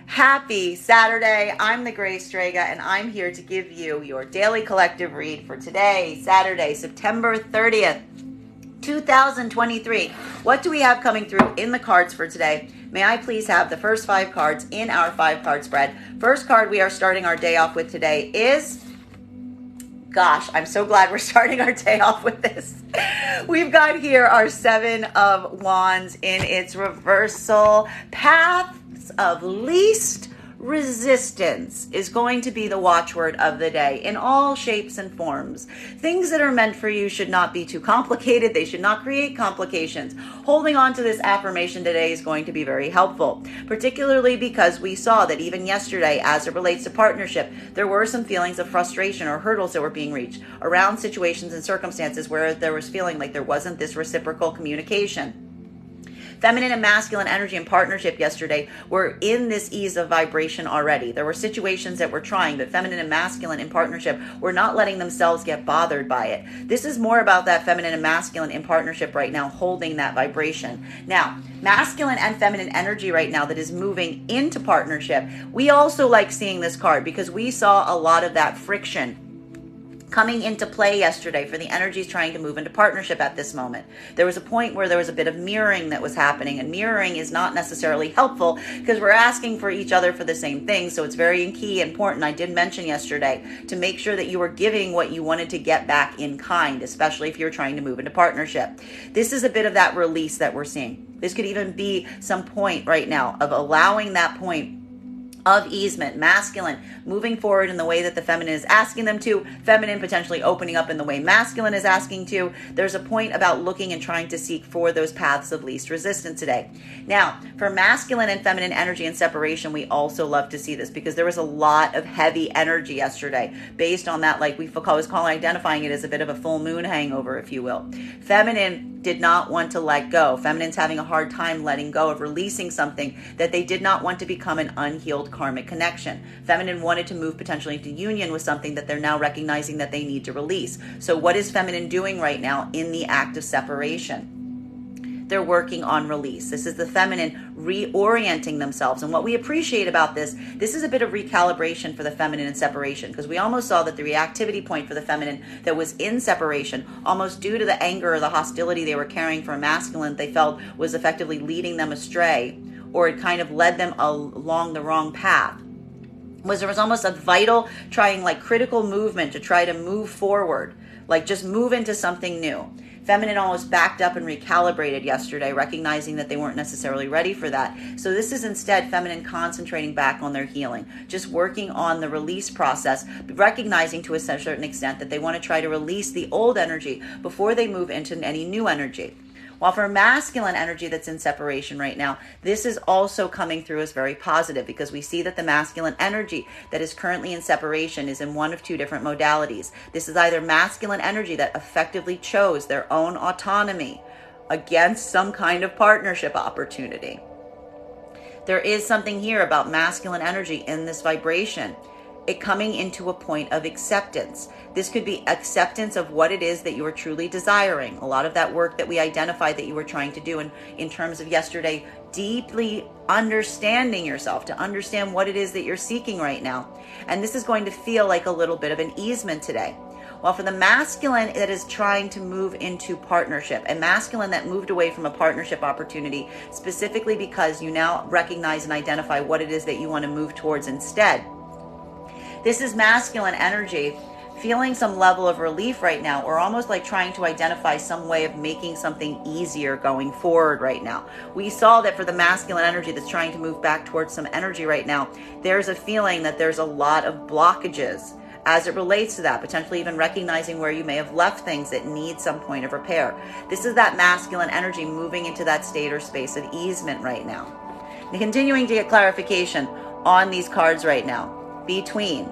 Happy Saturday. I'm the Gray Strega, and I'm here to give you your daily collective read for today, Saturday, September 30th, 2023. What do we have coming through in the cards for today? May I please have the first 5 cards in our 5-card spread? First card we are starting our day off with today is... Gosh, I'm so glad we're starting our day off with this. We've got here our 7 of Wands in its reversal. Paths of least resistance is going to be the watchword of the day in all shapes and forms. Things that are meant for you should not be too complicated. They should not create complications. Holding on to this affirmation today is going to be very helpful, particularly because we saw that even yesterday, as it relates to partnership, there were some feelings of frustration or hurdles that were being reached around situations and circumstances where there was feeling like there wasn't this reciprocal communication. Feminine and masculine energy and partnership yesterday were in this ease of vibration already. There were situations that were trying, but feminine and masculine in partnership were not letting themselves get bothered by it. This is more about that feminine and masculine in partnership right now, holding that vibration. Now, masculine and feminine energy right now that is moving into partnership. We also like seeing this card because we saw a lot of that friction coming into play yesterday for the energies trying to move into partnership at this moment. There was a point where there was a bit of mirroring that was happening, and mirroring is not necessarily helpful because we're asking for each other for the same thing. So it's very key and important, I did mention yesterday, to make sure that you are giving what you wanted to get back in kind, especially if you're trying to move into partnership. This is a bit of that release that we're seeing. This could even be some point right now of allowing that point of easement, masculine moving forward in the way that the feminine is asking them to, feminine potentially opening up in the way masculine is asking to. There's a point about looking and trying to seek for those paths of least resistance today. Now, for masculine and feminine energy and separation, we also love to see this because there was a lot of heavy energy yesterday based on that, like we was identifying it as a bit of a full moon hangover, if you will. Feminine did not want to let go. Feminine's having a hard time letting go of releasing something that they did not want to become an unhealed karmic connection. Feminine wanted to move potentially into union with something that they're now recognizing that they need to release. So what is feminine doing right now in the act of separation? They're working on release. This is the feminine reorienting themselves. And what we appreciate about this is a bit of recalibration for the feminine in separation, because we almost saw that the reactivity point for the feminine that was in separation, almost due to the anger or the hostility they were carrying for a masculine, they felt was effectively leading them astray, or it kind of led them along the wrong path. There was almost a vital trying, like critical movement to try to move forward, like just move into something new. Feminine almost backed up and recalibrated yesterday, recognizing that they weren't necessarily ready for that. So this is instead feminine concentrating back on their healing, just working on the release process, recognizing to a certain extent that they want to try to release the old energy before they move into any new energy. While for masculine energy that's in separation right now, this is also coming through as very positive because we see that the masculine energy that is currently in separation is in one of 2 different modalities. This is either masculine energy that effectively chose their own autonomy against some kind of partnership opportunity. There is something here about masculine energy in this vibration, it coming into a point of acceptance. This could be acceptance of what it is that you are truly desiring. A lot of that work that we identified that you were trying to do in terms of yesterday, deeply understanding yourself, to understand what it is that you're seeking right now. And this is going to feel like a little bit of an easement today. While for the masculine that is trying to move into partnership, a masculine that moved away from a partnership opportunity, specifically because you now recognize and identify what it is that you want to move towards instead. This is masculine energy feeling some level of relief right now, or almost like trying to identify some way of making something easier going forward right now. We saw that for the masculine energy that's trying to move back towards some energy right now, there's a feeling that there's a lot of blockages as it relates to that, potentially even recognizing where you may have left things that need some point of repair. This is that masculine energy moving into that state or space of easement right now. And continuing to get clarification on these cards right now. Between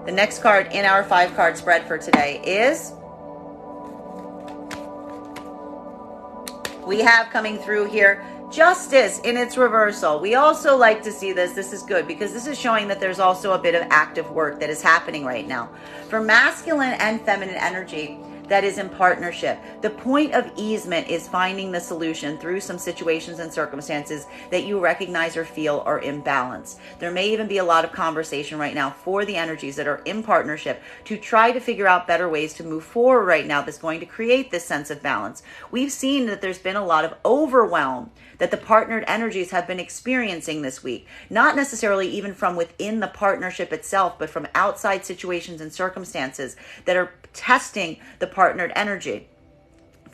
the next card in our 5-card spread for today is, we have coming through here Justice in its reversal. We also like to see this. This is good because this is showing that there's also a bit of active work that is happening right now. For masculine and feminine energy, that is in partnership. The point of easement is finding the solution through some situations and circumstances that you recognize or feel are imbalanced. There may even be a lot of conversation right now for the energies that are in partnership to try to figure out better ways to move forward right now that's going to create this sense of balance. We've seen that there's been a lot of overwhelm that the partnered energies have been experiencing this week, not necessarily even from within the partnership itself, but from outside situations and circumstances that are testing the partnered energy.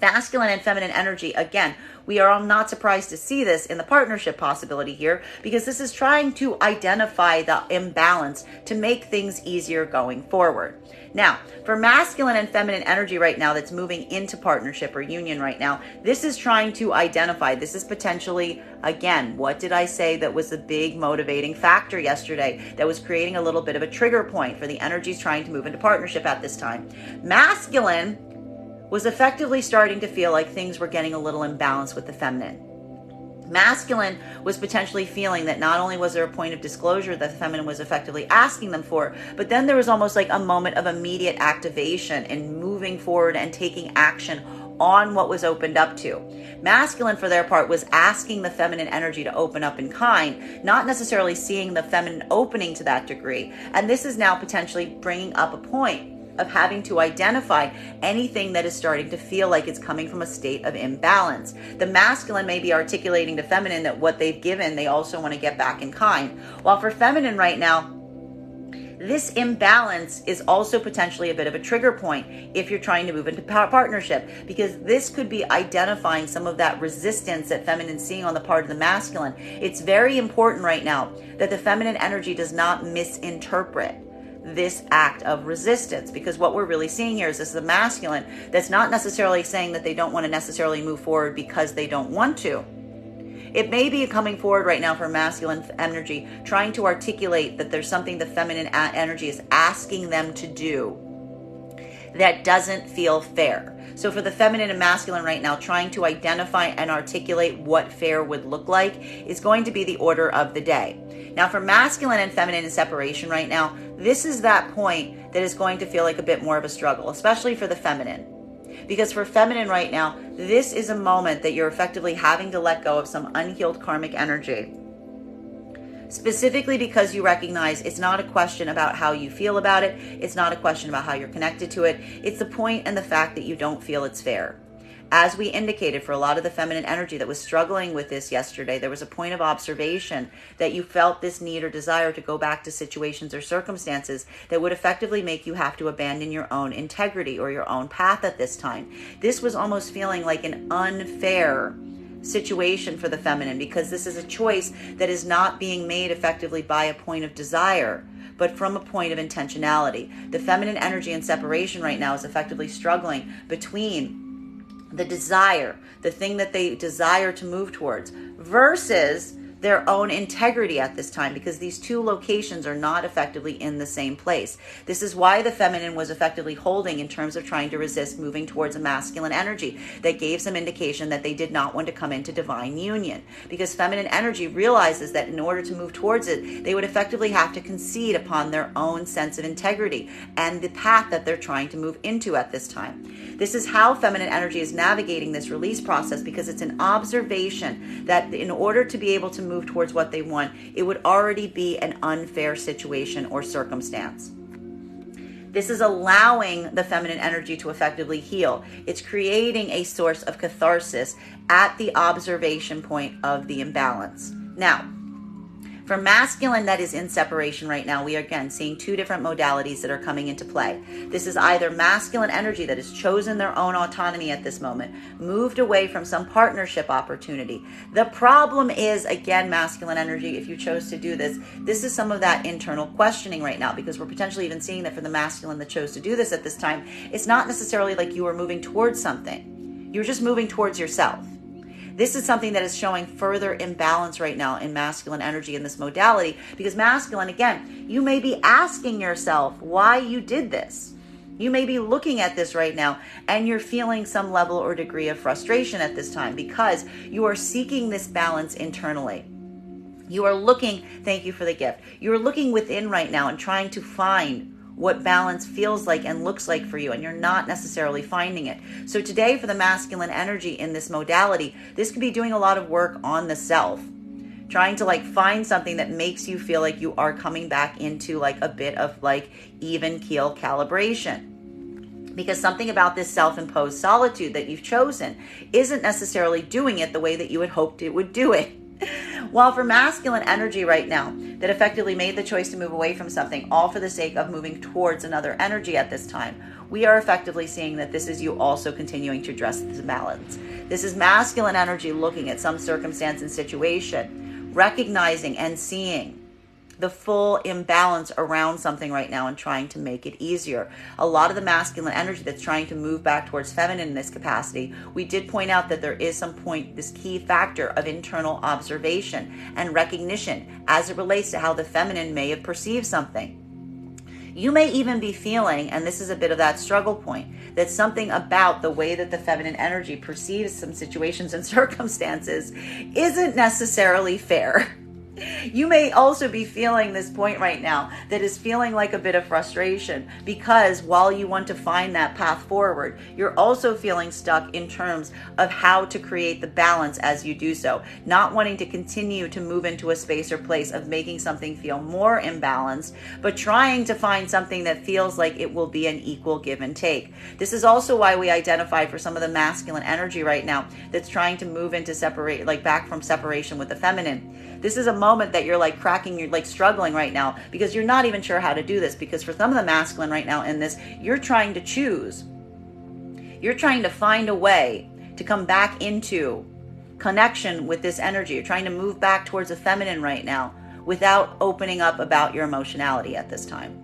Masculine and feminine energy, again, we are all not surprised to see this in the partnership possibility here, because this is trying to identify the imbalance to make things easier going forward. Now, for masculine and feminine energy right now that's moving into partnership or union right now, this is trying to identify, this is potentially, again, what did I say that was the big motivating factor yesterday that was creating a little bit of a trigger point for the energies trying to move into partnership at this time. Masculine was effectively starting to feel like things were getting a little imbalanced with the feminine. Masculine was potentially feeling that not only was there a point of disclosure that the feminine was effectively asking them for, but then there was almost like a moment of immediate activation and moving forward and taking action on what was opened up to. Masculine, for their part, was asking the feminine energy to open up in kind, not necessarily seeing the feminine opening to that degree. And this is now potentially bringing up a point of having to identify anything that is starting to feel like it's coming from a state of imbalance. The masculine may be articulating to feminine that what they've given, they also want to get back in kind. While for feminine right now, this imbalance is also potentially a bit of a trigger point if you're trying to move into partnership, because this could be identifying some of that resistance that feminine is seeing on the part of the masculine. It's very important right now that the feminine energy does not misinterpret this act of resistance, because what we're really seeing here is this is a masculine that's not necessarily saying that they don't want to necessarily move forward because they don't want to. It may be coming forward right now for masculine energy, trying to articulate that there's something the feminine energy is asking them to do that doesn't feel fair. So for the feminine and masculine right now, trying to identify and articulate what fair would look like is going to be the order of the day. Now for masculine and feminine in separation right now, this is that point that is going to feel like a bit more of a struggle, especially for the feminine. Because for feminine right now, this is a moment that you're effectively having to let go of some unhealed karmic energy. Specifically because you recognize it's not a question about how you feel about it. It's not a question about how you're connected to it. It's the point and the fact that you don't feel it's fair. As we indicated, for a lot of the feminine energy that was struggling with this yesterday, there was a point of observation that you felt this need or desire to go back to situations or circumstances that would effectively make you have to abandon your own integrity or your own path at this time. This was almost feeling like an unfair situation for the feminine, because this is a choice that is not being made effectively by a point of desire, but from a point of intentionality. The feminine energy in separation right now is effectively struggling between the desire, the thing that they desire to move towards, versus their own integrity at this time, because these two locations are not effectively in the same place. This is why the feminine was effectively holding in terms of trying to resist moving towards a masculine energy that gave some indication that they did not want to come into divine union, because feminine energy realizes that in order to move towards it, they would effectively have to concede upon their own sense of integrity and the path that they're trying to move into at this time. This is how feminine energy is navigating this release process, because it's an observation that in order to be able to move towards what they want, it would already be an unfair situation or circumstance. This is allowing the feminine energy to effectively heal. It's creating a source of catharsis at the observation point of the imbalance. Now, for masculine that is in separation right now, we are again seeing two different modalities that are coming into play. This is either masculine energy that has chosen their own autonomy at this moment, moved away from some partnership opportunity. The problem is, again, masculine energy, if you chose to do this, this is some of that internal questioning right now, because we're potentially even seeing that for the masculine that chose to do this at this time, it's not necessarily like you were moving towards something. You're just moving towards yourself. This is something that is showing further imbalance right now in masculine energy in this modality, because masculine, again, you may be asking yourself why you did this. You may be looking at this right now and you're feeling some level or degree of frustration at this time because you are seeking this balance internally. You are looking, thank you for the gift. You're looking within right now and trying to find what balance feels like and looks like for you, and you're not necessarily finding it. So today, for the masculine energy in this modality, this could be doing a lot of work on the self, trying to find something that makes you feel like you are coming back into a bit of even keel calibration. Because something about this self-imposed solitude that you've chosen isn't necessarily doing it the way that you had hoped it would do it. While for masculine energy right now, that effectively made the choice to move away from something, all for the sake of moving towards another energy at this time, we are effectively seeing that this is you also continuing to address this balance. This is masculine energy looking at some circumstance and situation, recognizing and seeing the full imbalance around something right now and trying to make it easier. A lot of the masculine energy that's trying to move back towards feminine in this capacity, we did point out that there is this key factor of internal observation and recognition as it relates to how the feminine may have perceived something. You may even be feeling, and this is a bit of that struggle point, that something about the way that the feminine energy perceives some situations and circumstances isn't necessarily fair. You may also be feeling this point right now that is feeling like a bit of frustration, because while you want to find that path forward, you're also feeling stuck in terms of how to create the balance as you do so, not wanting to continue to move into a space or place of making something feel more imbalanced, but trying to find something that feels like it will be an equal give and take. This is also why we identified for some of the masculine energy right now that's trying to move into back from separation with the feminine. This is a moment that you're you're struggling right now because you're not even sure how to do this, because for some of the masculine right now in this, you're trying to choose. You're trying to find a way to come back into connection with this energy. You're trying to move back towards the feminine right now without opening up about your emotionality at this time.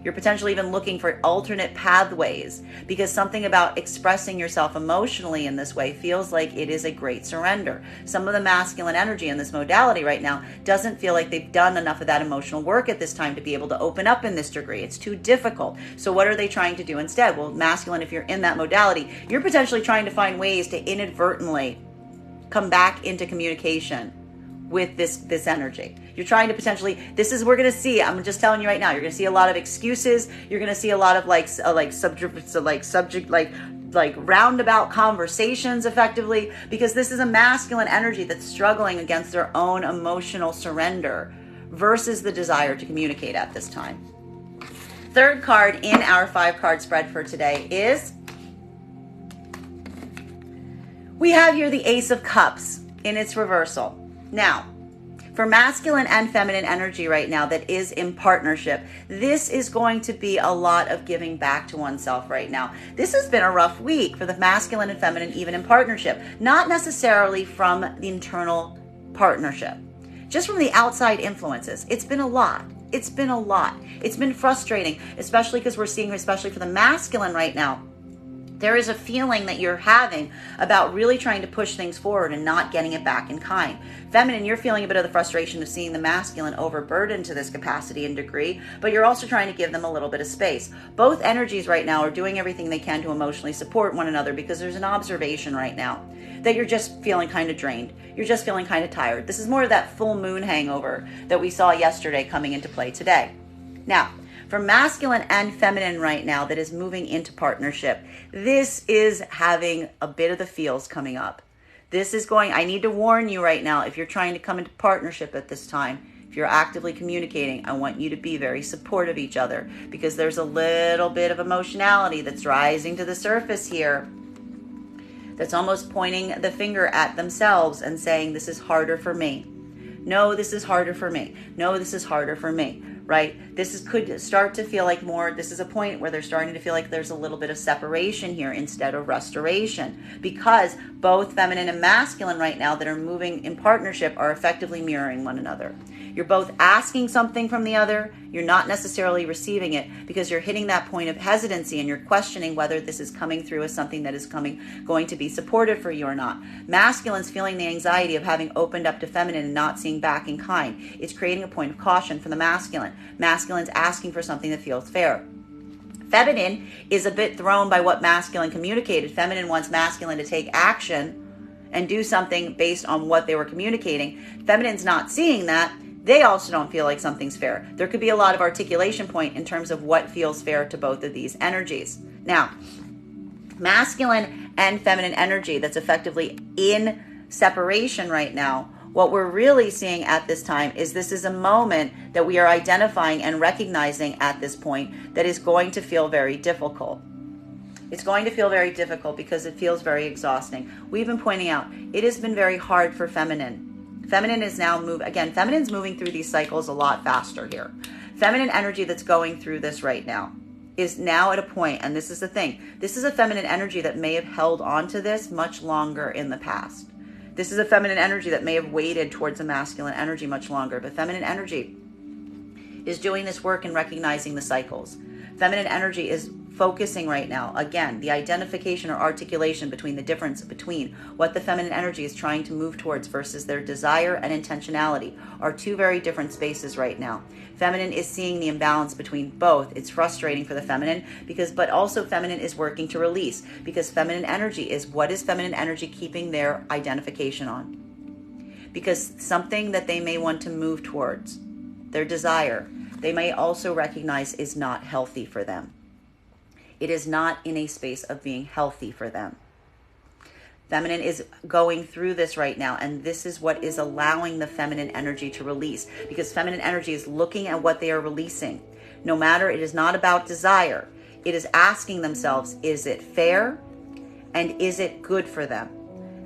You're potentially even looking for alternate pathways, because something about expressing yourself emotionally in this way feels like it is a great surrender. Some of the masculine energy in this modality right now doesn't feel like they've done enough of that emotional work at this time to be able to open up in this degree. It's too difficult. So what are they trying to do instead? Well, masculine, if you're in that modality, you're potentially trying to find ways to inadvertently come back into communication with this energy. You're trying to potentially, we're going to see, I'm just telling you right now, you're going to see a lot of excuses. You're going to see a lot of roundabout conversations effectively, because this is a masculine energy that's struggling against their own emotional surrender versus the desire to communicate at this time. Third card in our 5-card spread for today is, we have here the Ace of Cups in its reversal. Now, for masculine and feminine energy right now that is in partnership, this is going to be a lot of giving back to oneself right now. This has been a rough week for the masculine and feminine, even in partnership. Not necessarily from the internal partnership, just from the outside influences. It's been a lot. It's been a lot. It's been frustrating, especially because we're seeing, especially for the masculine right now, there is a feeling that you're having about really trying to push things forward and not getting it back in kind. Feminine, you're feeling a bit of the frustration of seeing the masculine overburdened to this capacity and degree, but you're also trying to give them a little bit of space. Both energies right now are doing everything they can to emotionally support one another, because there's an observation right now that you're just feeling kind of drained. You're just feeling kind of tired. This is more of that full moon hangover that we saw yesterday coming into play today. Now, for masculine and feminine right now that is moving into partnership, this is having a bit of the feels coming up. I need to warn you right now, if you're trying to come into partnership at this time, if you're actively communicating, I want you to be very supportive of each other, because there's a little bit of emotionality that's rising to the surface here that's almost pointing the finger at themselves and saying, this is harder for me. No, this is harder for me. No, this is harder for me. Right? Could start to feel like more, this is a point where they're starting to feel like there's a little bit of separation here instead of restoration, because both feminine and masculine right now that are moving in partnership are effectively mirroring one another. You're both asking something from the other. You're not necessarily receiving it, because you're hitting that point of hesitancy and you're questioning whether this is coming through as something that is going to be supportive for you or not. Masculine's feeling the anxiety of having opened up to feminine and not seeing back in kind. It's creating a point of caution for the masculine. Masculine's asking for something that feels fair. Feminine is a bit thrown by what masculine communicated. Feminine wants masculine to take action and do something based on what they were communicating. Feminine's not seeing that. they also don't feel like something's fair. There could be a lot of articulation point in terms of what feels fair to both of these energies. Now, masculine and feminine energy that's effectively in separation right now, what we're really seeing at this time is this is a moment that we are identifying and recognizing at this point that is going to feel very difficult. It's going to feel very difficult because it feels very exhausting. We've been pointing out it has been very hard for feminine. Feminine is now feminine's moving through these cycles a lot faster here. Feminine energy that's going through this right now is now at a point, and this is the thing, this is a feminine energy that may have held on to this much longer in the past. This is a feminine energy that may have waited towards a masculine energy much longer, but feminine energy is doing this work and recognizing the cycles. Feminine energy is focusing right now, again, the identification or articulation between the difference between what the feminine energy is trying to move towards versus their desire and intentionality are two very different spaces right now. Feminine is seeing the imbalance between both. It's frustrating for the feminine but also feminine is working to release, because feminine energy is, what is feminine energy keeping their identification on? Because something that they may want to move towards, their desire, they may also recognize is not healthy for them. It is not in a space of being healthy for them. Feminine is going through this right now, and this is what is allowing the feminine energy to release, because feminine energy is looking at what they are releasing. No matter, it is not about desire. It is asking themselves, is it fair? And is it good for them?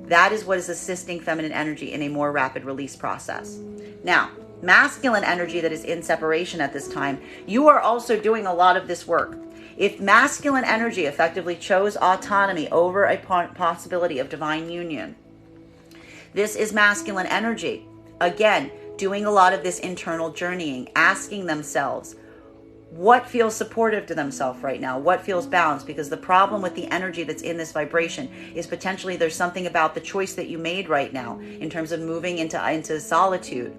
That is what is assisting feminine energy in a more rapid release process. Now, masculine energy that is in separation at this time, you are also doing a lot of this work. If masculine energy effectively chose autonomy over a possibility of divine union, this is masculine energy, again, doing a lot of this internal journeying, asking themselves what feels supportive to themselves right now, what feels balanced, because the problem with the energy that's in this vibration is potentially there's something about the choice that you made right now in terms of moving into solitude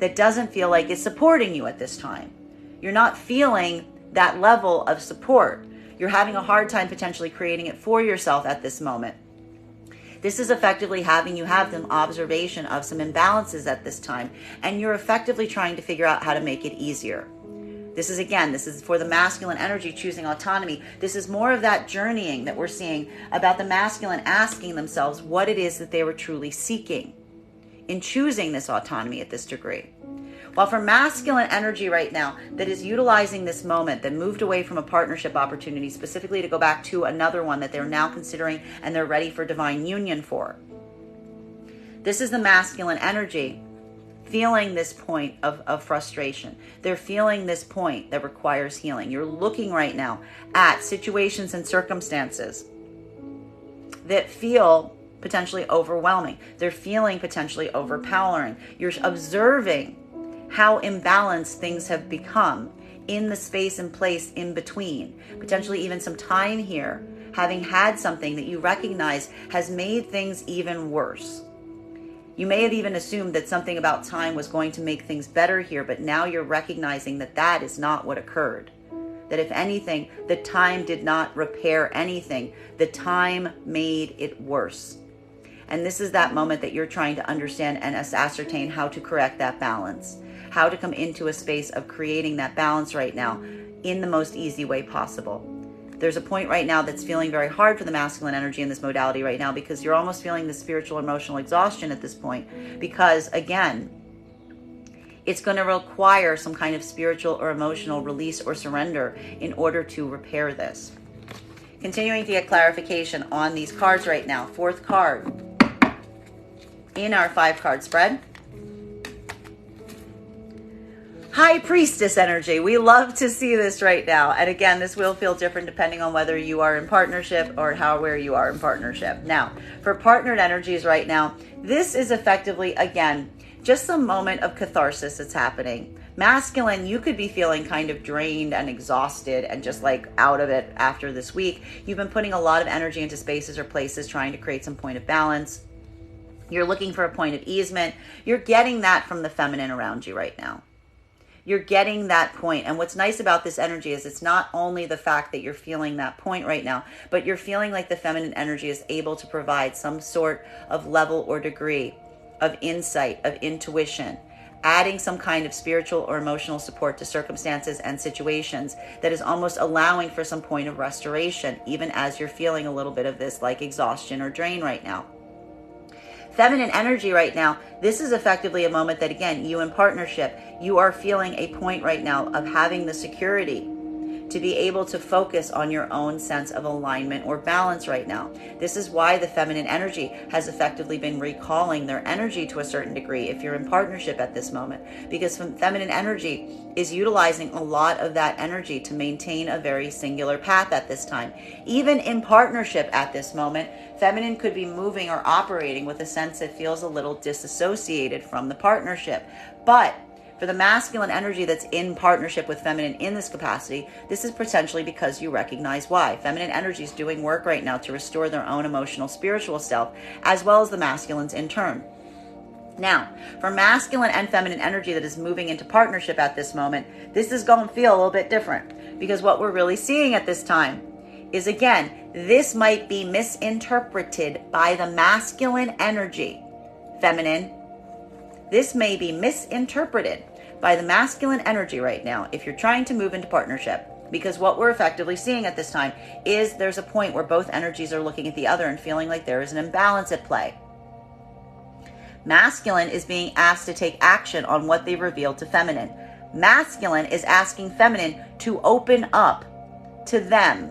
that doesn't feel like it's supporting you at this time. You're not feeling that level of support. You're having a hard time potentially creating it for yourself at this moment. This is effectively having you have some observation of some imbalances at this time, and you're effectively trying to figure out how to make it easier. This is for the masculine energy choosing autonomy. This is more of that journeying that we're seeing about the masculine asking themselves what it is that they were truly seeking in choosing this autonomy at this degree. While for masculine energy right now that is utilizing this moment, that moved away from a partnership opportunity specifically to go back to another one that they're now considering and they're ready for divine union for. This is the masculine energy feeling this point of frustration. They're feeling this point that requires healing. You're looking right now at situations and circumstances that feel potentially overwhelming. They're feeling potentially overpowering. You're observing how imbalanced things have become in the space and place in between. Potentially even some time here, having had something that you recognize has made things even worse. You may have even assumed that something about time was going to make things better here, but now you're recognizing that that is not what occurred. That if anything, the time did not repair anything. The time made it worse. And this is that moment that you're trying to understand and ascertain how to correct that balance. How to come into a space of creating that balance right now in the most easy way possible. There's a point right now that's feeling very hard for the masculine energy in this modality right now, because you're almost feeling the spiritual emotional exhaustion at this point, because again, it's going to require some kind of spiritual or emotional release or surrender in order to repair this. Continuing to get clarification on these cards right now. Fourth card in our 5-card spread. High Priestess energy. We love to see this right now. And again, this will feel different depending on whether you are in partnership or where you are in partnership. Now, for partnered energies right now, this is effectively, again, just a moment of catharsis that's happening. Masculine, you could be feeling kind of drained and exhausted and just like out of it after this week. You've been putting a lot of energy into spaces or places trying to create some point of balance. You're looking for a point of easement. You're getting that from the feminine around you right now. You're getting that point. And what's nice about this energy is it's not only the fact that you're feeling that point right now, but you're feeling like the feminine energy is able to provide some sort of level or degree of insight, of intuition, adding some kind of spiritual or emotional support to circumstances and situations that is almost allowing for some point of restoration, even as you're feeling a little bit of this like exhaustion or drain right now. Feminine energy right now, this is effectively a moment that, again, you in partnership, you are feeling a point right now of having the security to be able to focus on your own sense of alignment or balance right now. This is why the feminine energy has effectively been recalling their energy to a certain degree if you're in partnership at this moment, because feminine energy is utilizing a lot of that energy to maintain a very singular path at this time. Even in partnership at this moment, feminine could be moving or operating with a sense that feels a little disassociated from the partnership. But for the masculine energy that's in partnership with feminine in this capacity, this is potentially because you recognize why. Feminine energy is doing work right now to restore their own emotional, spiritual self, as well as the masculines in turn. Now, for masculine and feminine energy that is moving into partnership at this moment, this is going to feel a little bit different, because what we're really seeing at this time is, again, this might be misinterpreted by the masculine energy. Feminine, this may be misinterpreted by the masculine energy right now if you're trying to move into partnership, because what we're effectively seeing at this time is there's a point where both energies are looking at the other and feeling like there is an imbalance at play. Masculine is being asked to take action on what they've revealed to feminine. Masculine is asking feminine to open up to them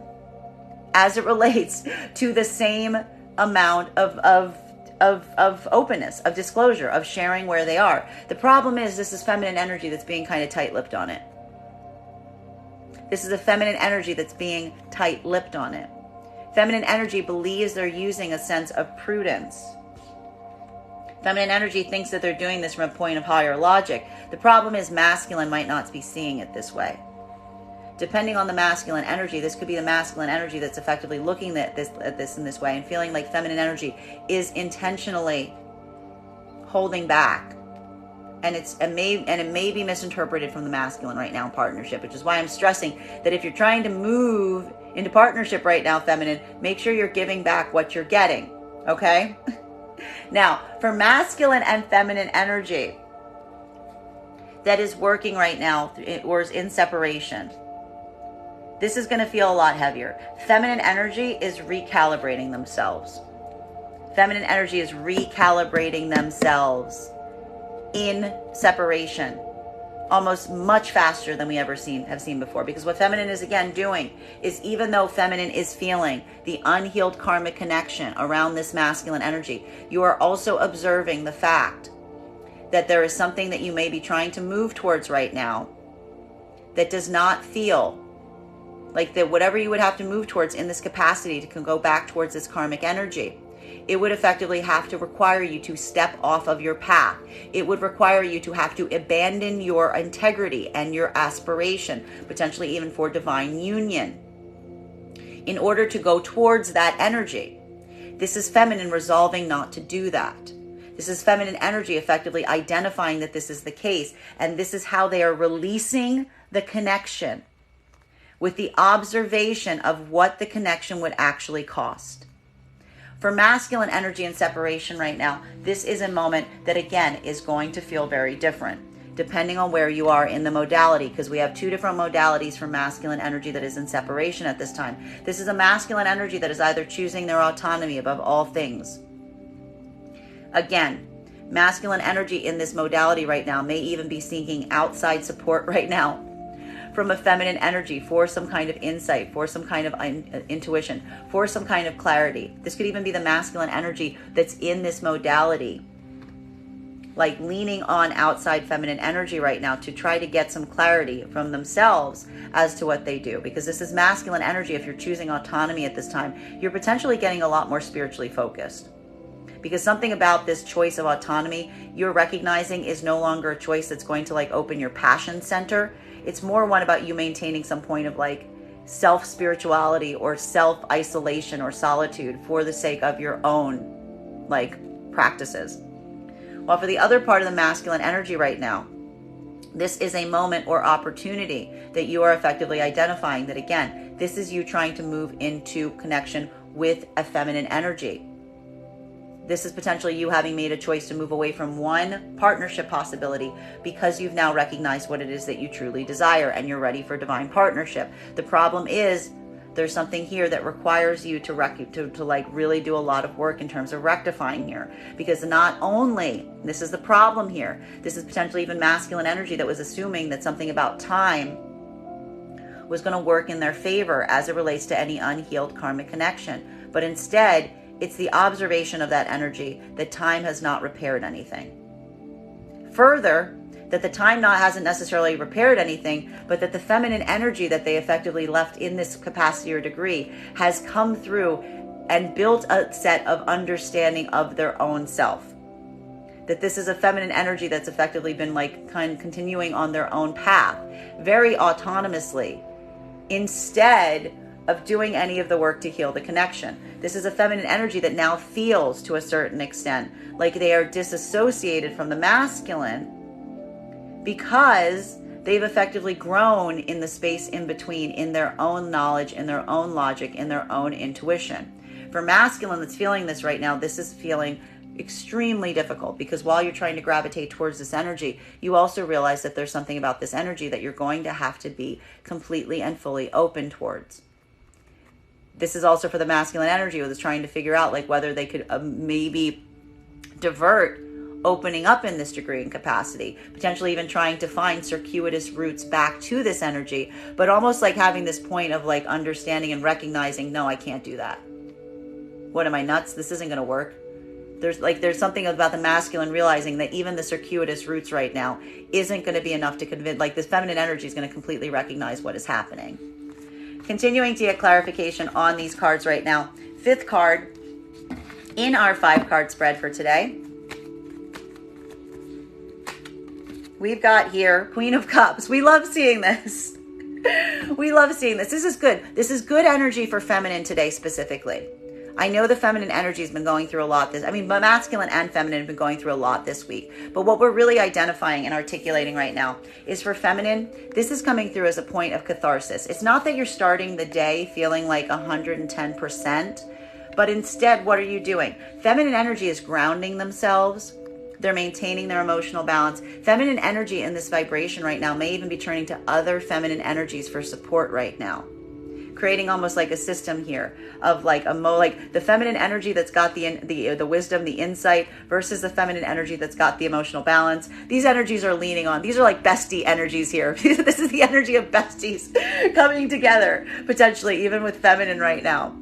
as it relates to the same amount of openness, of disclosure, of sharing where they are. The problem is this is feminine energy that's being kind of tight-lipped on it. This is a feminine energy that's being tight-lipped on it. Feminine energy believes they're using a sense of prudence. Feminine energy thinks that they're doing this from a point of higher logic. The problem is masculine might not be seeing it this way. Depending on the masculine energy, this could be the masculine energy that's effectively looking at this in this way and feeling like feminine energy is intentionally holding back. And it may be misinterpreted from the masculine right now in partnership, which is why I'm stressing that if you're trying to move into partnership right now, feminine, make sure you're giving back what you're getting, okay? Now, for masculine and feminine energy that is working right now or is in separation, this is going to feel a lot heavier. Feminine energy is recalibrating themselves. Feminine energy is recalibrating themselves in separation, almost much faster than we ever have seen before. Because what feminine is again doing is, even though feminine is feeling the unhealed karmic connection around this masculine energy, you are also observing the fact that there is something that you may be trying to move towards right now that does not feel like that whatever you would have to move towards in this capacity to go back towards this karmic energy, it would effectively have to require you to step off of your path. It would require you to have to abandon your integrity and your aspiration, potentially even for divine union, in order to go towards that energy. This is feminine resolving not to do that. This is feminine energy effectively identifying that this is the case, and this is how they are releasing the connection, with the observation of what the connection would actually cost. For masculine energy and separation right now, this is a moment that again is going to feel very different, depending on where you are in the modality, because we have two different modalities for masculine energy that is in separation at this time. This is a masculine energy that is either choosing their autonomy above all things. Again, masculine energy in this modality right now may even be seeking outside support right now from a feminine energy for some kind of insight, for some kind of intuition, for some kind of clarity. This could even be the masculine energy that's in this modality, like leaning on outside feminine energy right now to try to get some clarity from themselves as to what they do. Because this is masculine energy. If you're choosing autonomy at this time, you're potentially getting a lot more spiritually focused. Because something about this choice of autonomy you're recognizing is no longer a choice that's going to like open your passion center. It's more one about you maintaining some point of like self-spirituality or self-isolation or solitude for the sake of your own like practices. While for the other part of the masculine energy right now, this is a moment or opportunity that you are effectively identifying that, again, this is you trying to move into connection with a feminine energy. This is potentially you having made a choice to move away from one partnership possibility because you've now recognized what it is that you truly desire and you're ready for divine partnership. The problem is there's something here that requires you to like really do a lot of work in terms of rectifying here, because not only, this is the problem here, this is potentially even masculine energy that was assuming that something about time was going to work in their favor as it relates to any unhealed karmic connection. But instead, it's the observation of that energy that time has not repaired anything. Further, that the time hasn't necessarily repaired anything, but that the feminine energy that they effectively left in this capacity or degree has come through and built a set of understanding of their own self. That this is a feminine energy that's effectively been like kind of continuing on their own path, very autonomously, instead of doing any of the work to heal the connection. This is a feminine energy that now feels, to a certain extent, like they are disassociated from the masculine because they've effectively grown in the space in between, in their own knowledge, in their own logic, in their own intuition. For masculine that's feeling this right now, this is feeling extremely difficult, because while you're trying to gravitate towards this energy, you also realize that there's something about this energy that you're going to have to be completely and fully open towards. This is also for the masculine energy who is trying to figure out like whether they could maybe divert opening up in this degree and capacity, potentially even trying to find circuitous routes back to this energy, but almost like having this point of like understanding and recognizing, no, I can't do that. What, am I nuts? This isn't going to work. There's something about the masculine realizing that even the circuitous routes right now isn't going to be enough to convince, like this feminine energy is going to completely recognize what is happening. Continuing to get clarification on these cards right now. Fifth card in our 5-card spread for today. We've got here Queen of Cups. We love seeing this. We love seeing this. This is good. This is good energy for feminine today specifically. I know the feminine energy has been going through a lot masculine and feminine have been going through a lot this week. But what we're really identifying and articulating right now is for feminine, this is coming through as a point of catharsis. It's not that you're starting the day feeling like 110%, but instead, what are you doing? Feminine energy is grounding themselves. They're maintaining their emotional balance. Feminine energy in this vibration right now may even be turning to other feminine energies for support right now, creating almost like a system here of like like the feminine energy that's got the wisdom, the insight, versus the feminine energy that's got the emotional balance. These energies are leaning on. These are like bestie energies here. This is the energy of besties coming together, potentially even with feminine right now.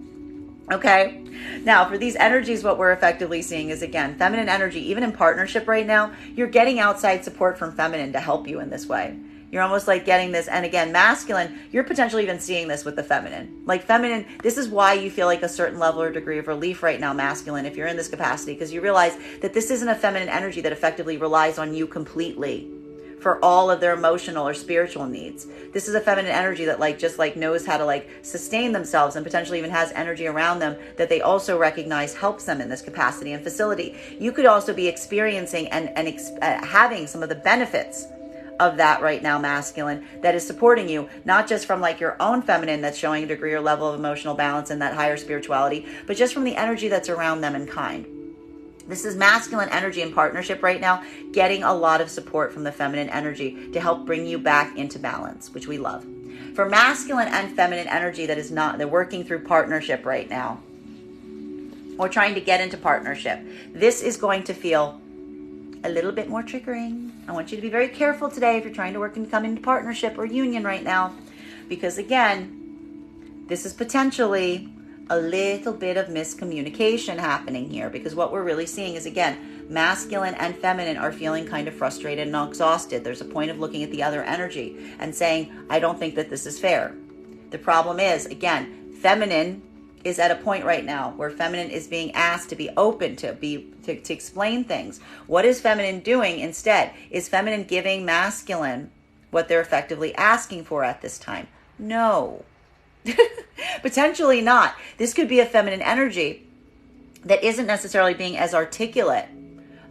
Okay. Now, for these energies, what we're effectively seeing is, again, feminine energy, even in partnership right now, you're getting outside support from feminine to help you in this way. You're almost like getting this. And again, masculine, you're potentially even seeing this with the feminine. Like feminine, this is why you feel like a certain level or degree of relief right now, masculine, if you're in this capacity, because you realize that this isn't a feminine energy that effectively relies on you completely for all of their emotional or spiritual needs. This is a feminine energy that just knows how to sustain themselves, and potentially even has energy around them that they also recognize helps them in this capacity and facility. You could also be experiencing and having some of the benefits of that right now, masculine, that is supporting you, not just from your own feminine that's showing a degree or level of emotional balance and that higher spirituality, but just from the energy that's around them in kind. This is masculine energy in partnership right now, getting a lot of support from the feminine energy to help bring you back into balance, which we love. For masculine and feminine energy that is not, they're working through partnership right now, or trying to get into partnership, this is going to feel a little bit more triggering. I want you to be very careful today if you're trying to work and come into partnership or union right now, because again, this is potentially a little bit of miscommunication happening here, because what we're really seeing is, again, masculine and feminine are feeling kind of frustrated and exhausted. There's a point of looking at the other energy and saying, I don't think that this is fair. The problem is, again, feminine is at a point right now where feminine is being asked to be open to explain things. What is feminine doing instead? Is feminine giving masculine what they're effectively asking for at this time? No. Potentially not. This could be a feminine energy that isn't necessarily being as articulate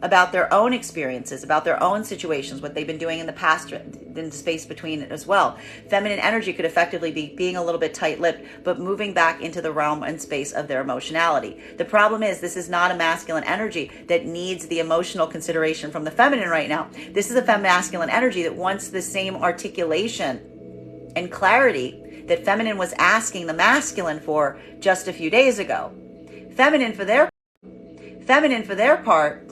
about their own experiences, about their own situations, what they've been doing in the past, in the space between it as well. Feminine energy could effectively be being a little bit tight-lipped, but moving back into the realm and space of their emotionality. The problem is this is not a masculine energy that needs the emotional consideration from the feminine right now. This is a masculine energy that wants the same articulation and clarity that feminine was asking the masculine for just a few days ago. Feminine for their part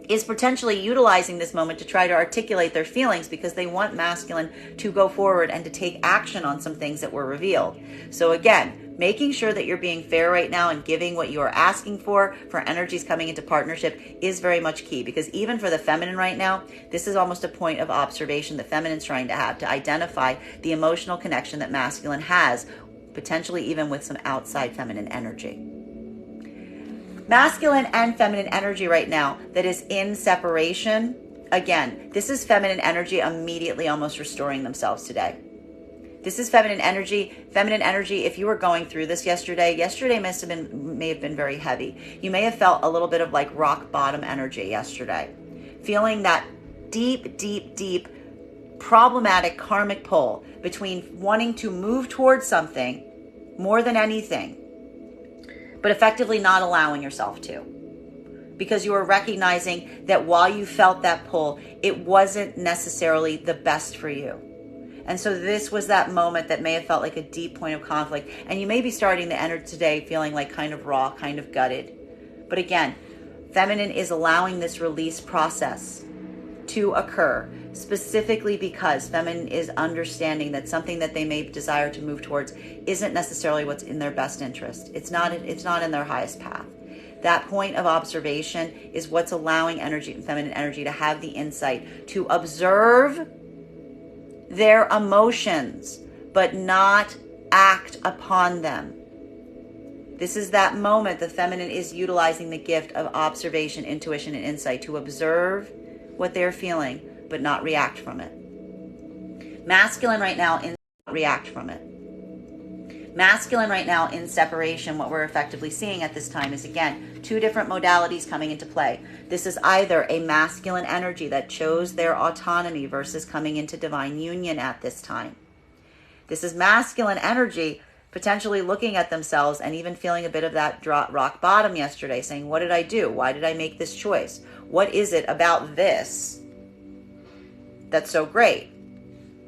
is potentially utilizing this moment to try to articulate their feelings because they want masculine to go forward and to take action on some things that were revealed. So again, making sure that you're being fair right now and giving what you are asking for energies coming into partnership is very much key, because even for the feminine right now, this is almost a point of observation that feminine's trying to have to identify the emotional connection that masculine has, potentially even with some outside feminine energy. Masculine and feminine energy right now that is in separation, again, this is feminine energy immediately almost restoring themselves today. This is feminine energy. Feminine energy, if you were going through this yesterday may have been very heavy. You may have felt a little bit of like rock bottom energy yesterday. Feeling that deep problematic karmic pull between wanting to move towards something more than anything, but effectively not allowing yourself to, because you were recognizing that while you felt that pull, it wasn't necessarily the best for you. And so this was that moment that may have felt like a deep point of conflict, and you may be starting to enter today feeling like kind of raw, kind of gutted. But again, feminine is allowing this release process to occur, specifically because feminine is understanding that something that they may desire to move towards isn't necessarily what's in their best interest. It's not in their highest path. That point of observation is what's allowing feminine energy to have the insight to observe their emotions, but not act upon them. This is that moment the feminine is utilizing the gift of observation, intuition, and insight to observe what they're feeling, but not react from it. Masculine right now react from it. Masculine right now in separation, what we're effectively seeing at this time is, again, two different modalities coming into play. This is either a masculine energy that chose their autonomy versus coming into divine union at this time. This is masculine energy potentially looking at themselves and even feeling a bit of that rock bottom yesterday, saying, what did I do? Why did I make this choice? What is it about this that's so great?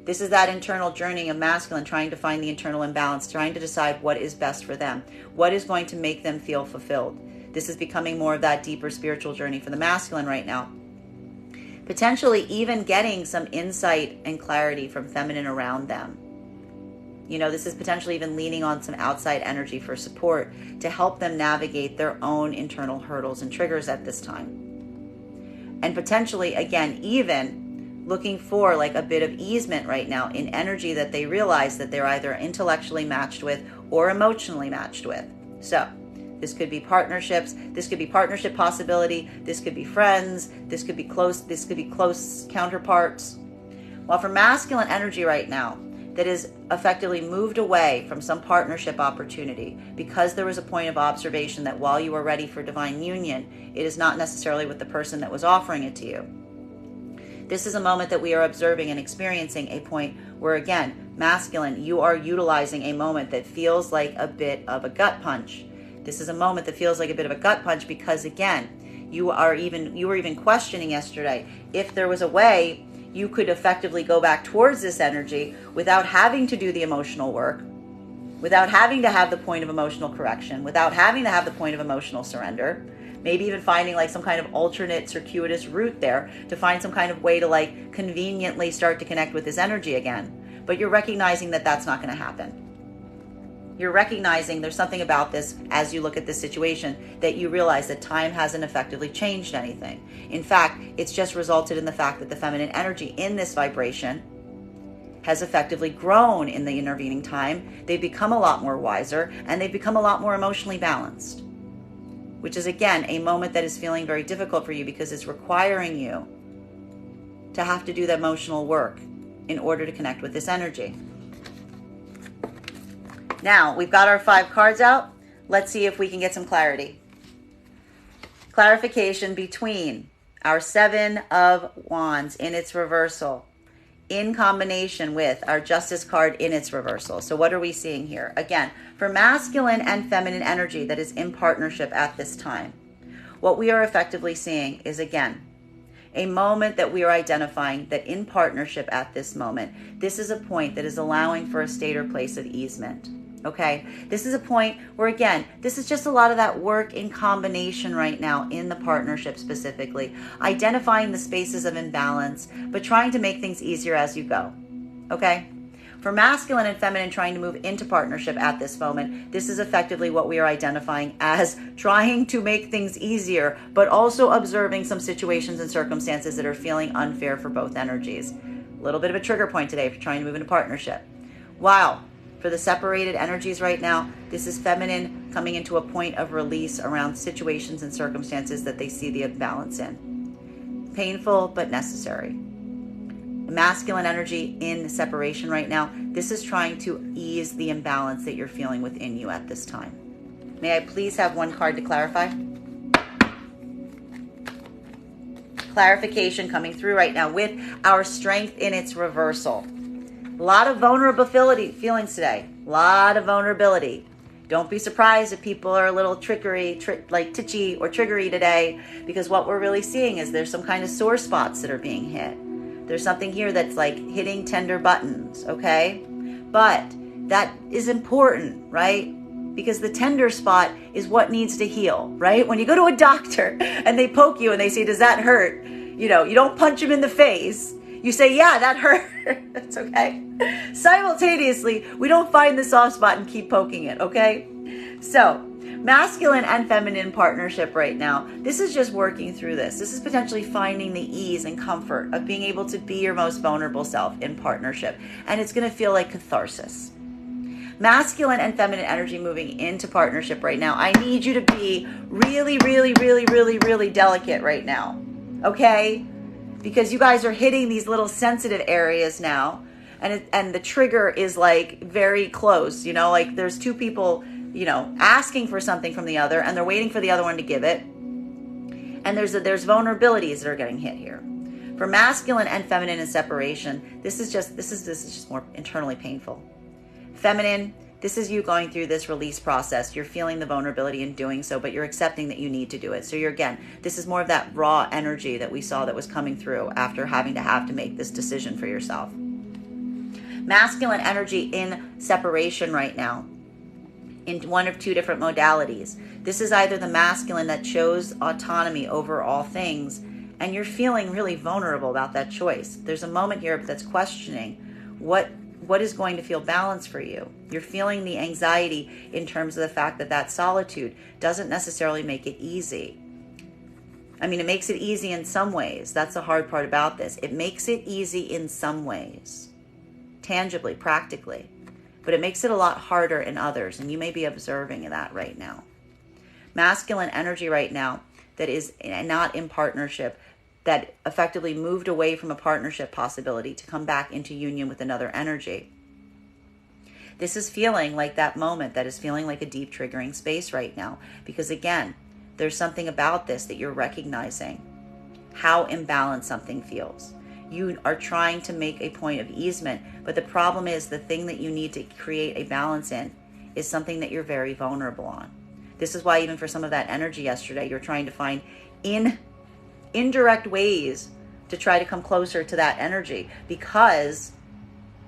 This is that internal journey of masculine trying to find the internal imbalance, trying to decide what is best for them, what is going to make them feel fulfilled. This is becoming more of that deeper spiritual journey for the masculine right now. Potentially even getting some insight and clarity from feminine around them. This is potentially even leaning on some outside energy for support to help them navigate their own internal hurdles and triggers at this time. And potentially, again, even looking for like a bit of easement right now in energy that they realize that they're either intellectually matched with or emotionally matched with. So this could be partnerships, this could be partnership possibility, this could be friends, this could be close counterparts. While for masculine energy right now, that is effectively moved away from some partnership opportunity because there was a point of observation that while you were ready for divine union, it is not necessarily with the person that was offering it to you. This is a moment that we are observing and experiencing a point where, again, masculine, you are utilizing a moment that feels like a bit of a gut punch. This is a moment that feels like a bit of a gut punch because, again, you were even questioning yesterday if there was a way you could effectively go back towards this energy without having to do the emotional work, without having to have the point of emotional correction, without having to have the point of emotional surrender, maybe even finding like some kind of alternate circuitous route there to find some kind of way to like conveniently start to connect with this energy again. But you're recognizing that that's not going to happen. You're recognizing there's something about this as you look at this situation that you realize that time hasn't effectively changed anything. In fact, it's just resulted in the fact that the feminine energy in this vibration has effectively grown in the intervening time. They've become a lot more wiser and they've become a lot more emotionally balanced, which is, again, a moment that is feeling very difficult for you because it's requiring you to have to do the emotional work in order to connect with this energy. Now, we've got our 5 cards out. Let's see if we can get some clarity. Clarification between our Seven of Wands in its reversal, in combination with our Justice card in its reversal. So what are we seeing here? Again, for masculine and feminine energy that is in partnership at this time, what we are effectively seeing is, again, a moment that we are identifying that in partnership at this moment, this is a point that is allowing for a state or place of easement. Okay, this is a point where, again, this is just a lot of that work in combination right now in the partnership, specifically identifying the spaces of imbalance, but trying to make things easier as you go. Okay, for masculine and feminine trying to move into partnership at this moment, this is effectively what we are identifying as trying to make things easier, but also observing some situations and circumstances that are feeling unfair for both energies. A little bit of a trigger point today for trying to move into partnership. Wow. For the separated energies right now, this is feminine coming into a point of release around situations and circumstances that they see the imbalance in. Painful, but necessary. Masculine energy in separation right now, this is trying to ease the imbalance that you're feeling within you at this time. May I please have one card to clarify? Clarification coming through right now with our Strength in its reversal. A lot of vulnerability feelings today. A lot of vulnerability. Don't be surprised if people are a little like titchy or triggery today, because what we're really seeing is there's some kind of sore spots that are being hit. There's something here that's like hitting tender buttons, okay? But that is important, right? Because the tender spot is what needs to heal, right? When you go to a doctor and they poke you and they say, does that hurt? You don't punch them in the face. You say, yeah, that hurt. It's okay. Simultaneously, we don't find the soft spot and keep poking it, okay? So, masculine and feminine partnership right now, this is just working through this. This is potentially finding the ease and comfort of being able to be your most vulnerable self in partnership. And it's going to feel like catharsis. Masculine and feminine energy moving into partnership right now, I need you to be really, really, really, really, really delicate right now, okay? Because you guys are hitting these little sensitive areas now, and the trigger is like very close, like there's two people, asking for something from the other, and they're waiting for the other one to give it. And there's vulnerabilities that are getting hit here. For masculine and feminine in separation, this is just more internally painful. Feminine, this is you going through this release process. You're feeling the vulnerability in doing so, but you're accepting that you need to do it. So this is more of that raw energy that we saw that was coming through after having to make this decision for yourself. Masculine energy in separation right now, in one of two different modalities. This is either the masculine that chose autonomy over all things, and you're feeling really vulnerable about that choice. There's a moment here that's questioning what is going to feel balanced for you. You're feeling the anxiety in terms of the fact that solitude doesn't necessarily make it easy. I mean, it makes it easy in some ways. That's the hard part about this. It makes it easy in some ways, tangibly, practically, but it makes it a lot harder in others, and you may be observing that right now. Masculine energy right now that is not in partnership, that effectively moved away from a partnership possibility to come back into union with another energy. This is feeling like that moment that is feeling like a deep triggering space right now, because again, there's something about this that you're recognizing how imbalanced something feels. You are trying to make a point of easement, but the problem is the thing that you need to create a balance in is something that you're very vulnerable on. This is why even for some of that energy yesterday, you're trying to find indirect ways to try to come closer to that energy, because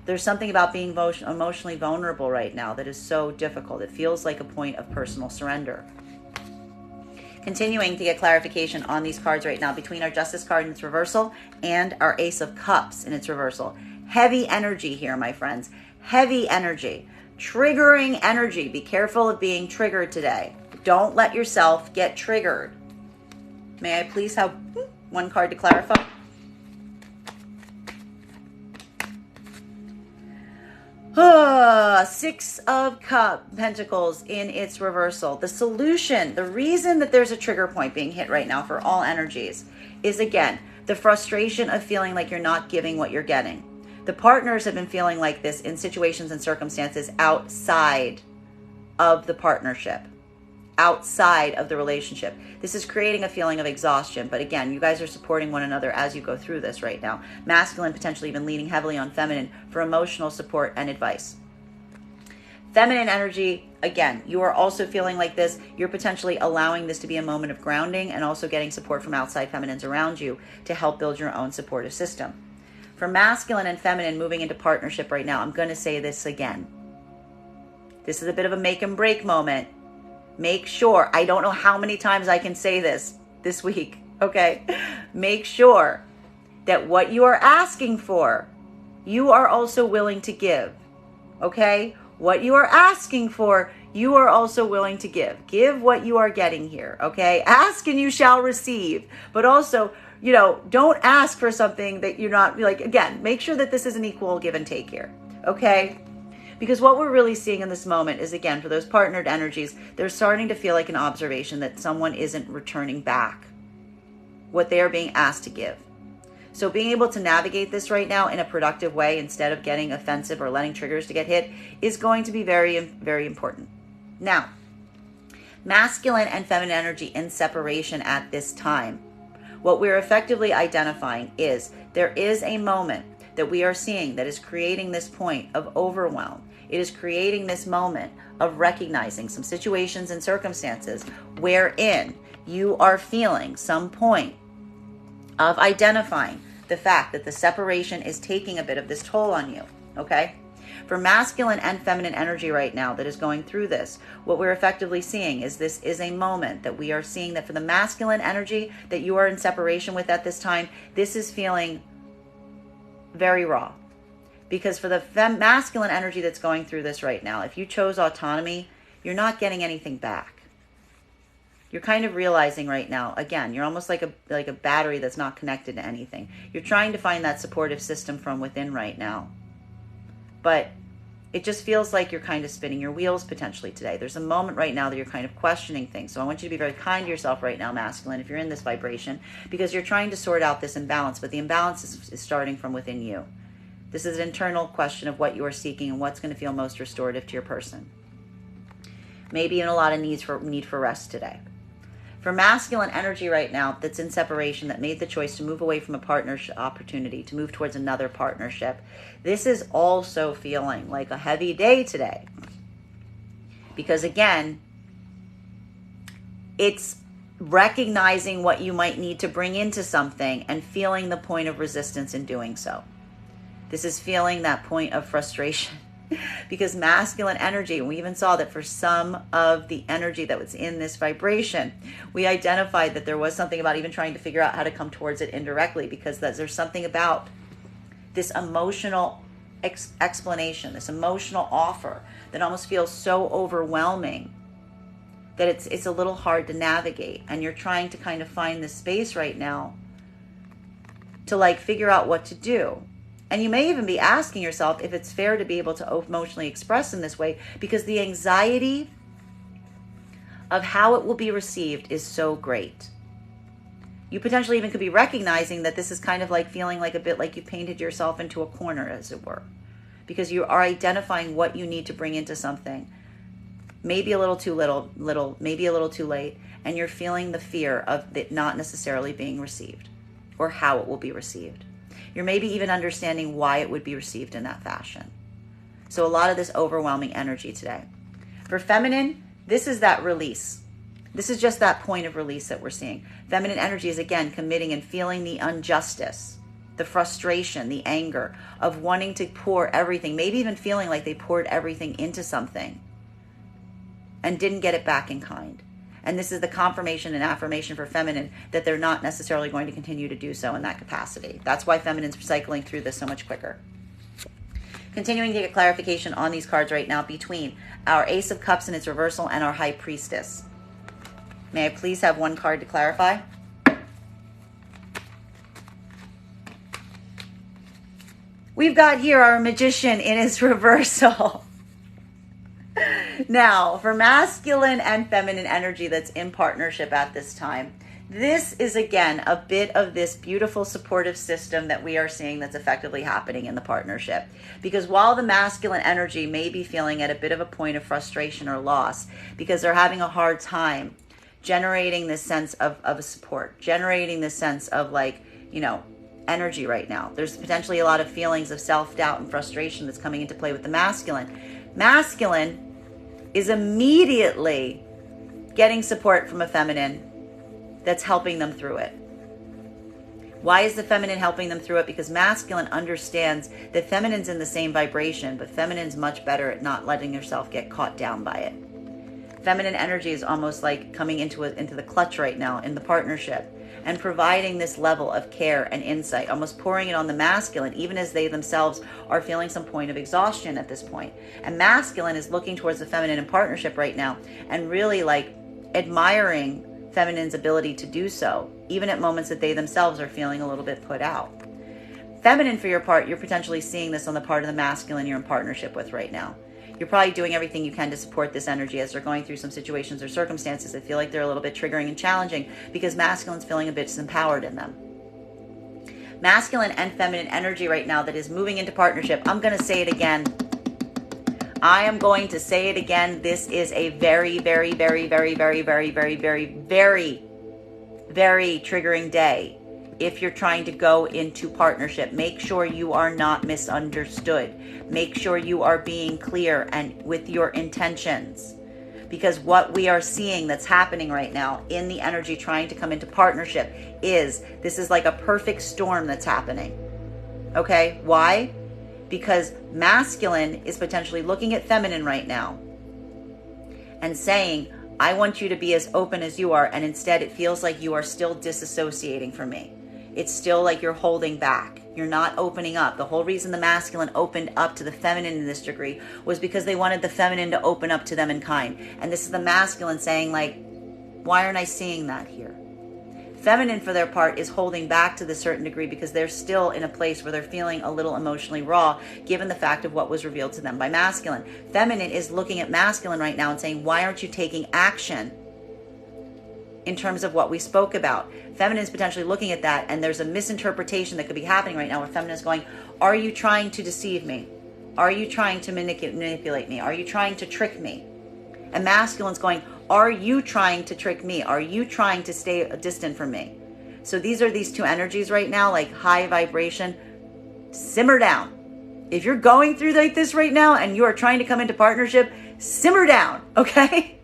there's something about being emotionally vulnerable right now that is so difficult. It feels like a point of personal surrender. Continuing to get clarification on these cards right now between our Justice card in its reversal and our Ace of Cups in its reversal. Heavy energy here, my friends. Heavy energy. Triggering energy. Be careful of being triggered today. Don't let yourself get triggered. May I please have one card to clarify? Six of Pentacles in its reversal. The solution, the reason that there's a trigger point being hit right now for all energies is, again, the frustration of feeling like you're not giving what you're getting. The partners have been feeling like this in situations and circumstances outside of the partnership. outside of the relationship. This is creating a feeling of exhaustion. But again, you guys are supporting one another as you go through this right now. Masculine potentially even leaning heavily on feminine for emotional support and advice. Feminine energy, again, you are also feeling like this. You're potentially allowing this to be a moment of grounding and also getting support from outside feminines around you to help build your own supportive system. For masculine and feminine moving into partnership right now, I'm going to say this again. This is a bit of a make and break moment. Make sure, I don't know how many times I can say this week, okay? Make sure that what you are asking for, you are also willing to give, okay? What you are asking for, you are also willing to give. Give what you are getting here, okay? Ask and you shall receive. But also, don't ask for something that you're not, again, make sure that this is an equal give and take here, okay? Because what we're really seeing in this moment is, again, for those partnered energies, they're starting to feel like an observation that someone isn't returning back what they are being asked to give. So being able to navigate this right now in a productive way instead of getting offensive or letting triggers to get hit is going to be very, very important. Now, masculine and feminine energy in separation at this time, what we're effectively identifying is there is a moment that we are seeing that is creating this point of overwhelm. It is creating this moment of recognizing some situations and circumstances wherein you are feeling some point of identifying the fact that the separation is taking a bit of this toll on you, okay? For masculine and feminine energy right now that is going through this, what we're effectively seeing is this is a moment that we are seeing that for the masculine energy that you are in separation with at this time, this is feeling very raw. Because for the masculine energy that's going through this right now, if you chose autonomy, you're not getting anything back. You're kind of realizing right now, again, you're almost like a battery that's not connected to anything. You're trying to find that supportive system from within right now. But it just feels like you're kind of spinning your wheels potentially today. There's a moment right now that you're kind of questioning things. So I want you to be very kind to yourself right now, masculine, if you're in this vibration, because you're trying to sort out this imbalance, but the imbalance is starting from within you. This is an internal question of what you are seeking and what's going to feel most restorative to your person. Maybe even a lot of need for rest today. For masculine energy right now that's in separation, that made the choice to move away from a partnership opportunity, to move towards another partnership, this is also feeling like a heavy day today. Because again, it's recognizing what you might need to bring into something and feeling the point of resistance in doing so. This is feeling that point of frustration. Because masculine energy, and we even saw that for some of the energy that was in this vibration, we identified that there was something about even trying to figure out how to come towards it indirectly, because there's something about this emotional explanation, this emotional offer that almost feels so overwhelming that it's a little hard to navigate. And you're trying to kind of find this space right now to figure out what to do. And you may even be asking yourself if it's fair to be able to emotionally express in this way, because the anxiety of how it will be received is so great. You potentially even could be recognizing that this is kind of like feeling like a bit like you painted yourself into a corner, as it were, because you are identifying what you need to bring into something. Maybe a little too little, maybe a little too late, and you're feeling the fear of it not necessarily being received or how it will be received. You're maybe even understanding why it would be received in that fashion. So a lot of this overwhelming energy today. For feminine, this is that release. This is just that point of release that we're seeing. Feminine energy is, again, committing and feeling the injustice, the frustration, the anger of wanting to pour everything, maybe even feeling like they poured everything into something and didn't get it back in kind. And this is the confirmation and affirmation for feminine that they're not necessarily going to continue to do so in that capacity. That's why feminine's cycling through this so much quicker. Continuing to get clarification on these cards right now between our Ace of Cups in its reversal and our High Priestess. May I please have one card to clarify? We've got here our Magician in its reversal. Now, for masculine and feminine energy that's in partnership at this time, This is, again, a bit of this beautiful supportive system that we are seeing that's effectively happening in the partnership. Because while the masculine energy may be feeling at a bit of a point of frustration or loss, because they're having a hard time generating this sense of support, generating this sense of energy right now. There's potentially a lot of feelings of self-doubt and frustration that's coming into play with the masculine. Masculine is immediately getting support from a feminine that's helping them through it. Why is the feminine helping them through it? Because masculine understands that feminine's in the same vibration, but feminine's much better at not letting herself get caught down by it. Feminine energy is almost like coming into the clutch right now in the partnership and providing this level of care and insight, almost pouring it on the masculine, even as they themselves are feeling some point of exhaustion at this point. And masculine is looking towards the feminine in partnership right now and really admiring feminine's ability to do so, even at moments that they themselves are feeling a little bit put out. Feminine, for your part, you're potentially seeing this on the part of the masculine you're in partnership with right now. You're probably doing everything you can to support this energy as they're going through some situations or circumstances that feel like they're a little bit triggering and challenging, because masculine's feeling a bit disempowered in them. Masculine and feminine energy right now that is moving into partnership. I'm going to say it again. I am going to say it again. This is a very, very, very, very, very, very, very, very, very, very triggering day. If you're trying to go into partnership, make sure you are not misunderstood. Make sure you are being clear and with your intentions. Because what we are seeing that's happening right now in the energy trying to come into partnership is, this is like a perfect storm that's happening. Okay? Why? Because masculine is potentially looking at feminine right now and saying, I want you to be as open as you are, and instead it feels like you are still disassociating from me. It's still like you're holding back. You're not opening up. The whole reason the masculine opened up to the feminine in this degree was because they wanted the feminine to open up to them in kind. And this is the masculine saying, why aren't I seeing that here? Feminine, for their part, is holding back to the certain degree because they're still in a place where they're feeling a little emotionally raw, given the fact of what was revealed to them by masculine. Feminine is looking at masculine right now and saying, why aren't you taking action in terms of what we spoke about? Feminine is potentially looking at that, and there's a misinterpretation that could be happening right now where feminine is going, are you trying to deceive me? Are you trying to manipulate me? Are you trying to trick me? And masculine's going, are you trying to trick me? Are you trying to stay distant from me? So these are these two energies right now, like high vibration. Simmer down. If you're going through like this right now and you are trying to come into partnership, simmer down, okay?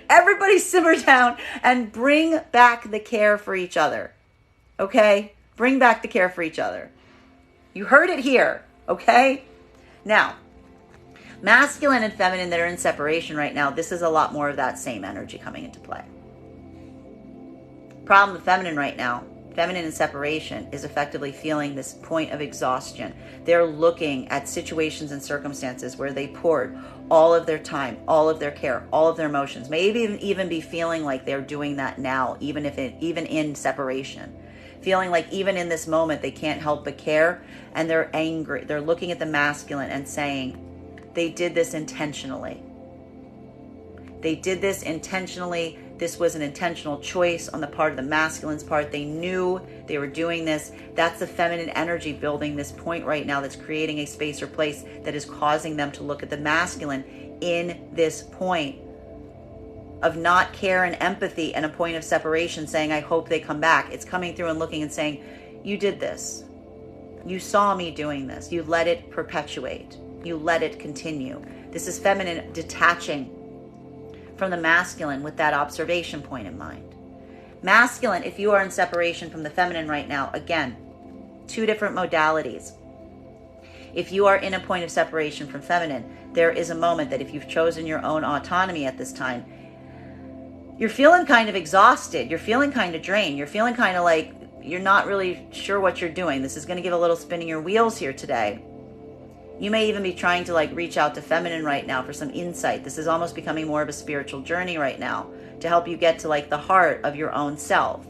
Everybody simmer down and bring back the care for each other, okay? Bring back the care for each other. You heard it here, okay? Now, masculine and feminine that are in separation right now, this is a lot more of that same energy coming into play. Problem with feminine right now, feminine in separation, is effectively feeling this point of exhaustion. They're looking at situations and circumstances where they poured all of their time, all of their care, all of their emotions, maybe even be feeling like they're doing that now, even in separation. Feeling like even in this moment they can't help but care, and they're angry. They're looking at the masculine and saying, they did this intentionally. They did this intentionally. This was an intentional choice on the part of the masculine's part. They knew they were doing this. That's the feminine energy building this point right now that's creating a space or place that is causing them to look at the masculine in this point of not care and empathy and a point of separation, saying, I hope they come back. It's coming through and looking and saying, you did this. You saw me doing this. You let it perpetuate. You let it continue. This is feminine detaching from the masculine with that observation point in mind. Masculine, if you are in separation from the feminine right now, again, two different modalities. If you are in a point of separation from feminine, there is a moment that if you've chosen your own autonomy at this time, you're feeling kind of exhausted. You're feeling kind of drained. You're feeling kind of like you're not really sure what you're doing. This is going to give a little spinning your wheels here today. You may even be trying to reach out to feminine right now for some insight. This is almost becoming more of a spiritual journey right now to help you get to the heart of your own self.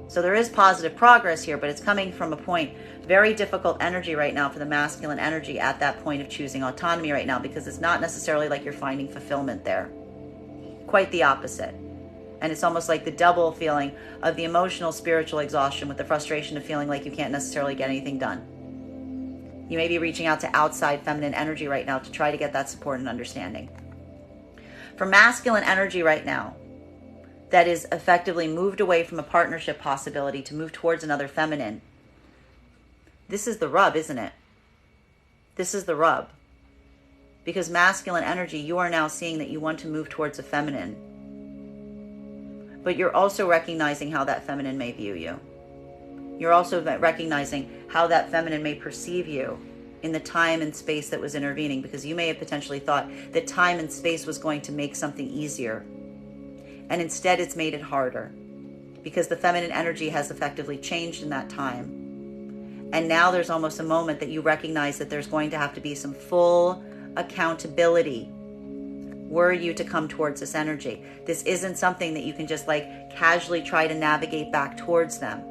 So there is positive progress here, but it's coming from a point, very difficult energy right now for the masculine energy at that point of choosing autonomy right now, because it's not necessarily like you're finding fulfillment there. Quite the opposite. And it's almost like the double feeling of the emotional, spiritual exhaustion with the frustration of feeling like you can't necessarily get anything done. You may be reaching out to outside feminine energy right now to try to get that support and understanding. For masculine energy right now, that is effectively moved away from a partnership possibility to move towards another feminine. This is the rub, isn't it? This is the rub. Because masculine energy, you are now seeing that you want to move towards a feminine. But you're also recognizing how that feminine may view you. You're also recognizing how that feminine may perceive you in the time and space that was intervening, because you may have potentially thought that time and space was going to make something easier. And instead it's made it harder, because the feminine energy has effectively changed in that time. And now there's almost a moment that you recognize that there's going to have to be some full accountability were you to come towards this energy. This isn't something that you can just like casually try to navigate back towards them.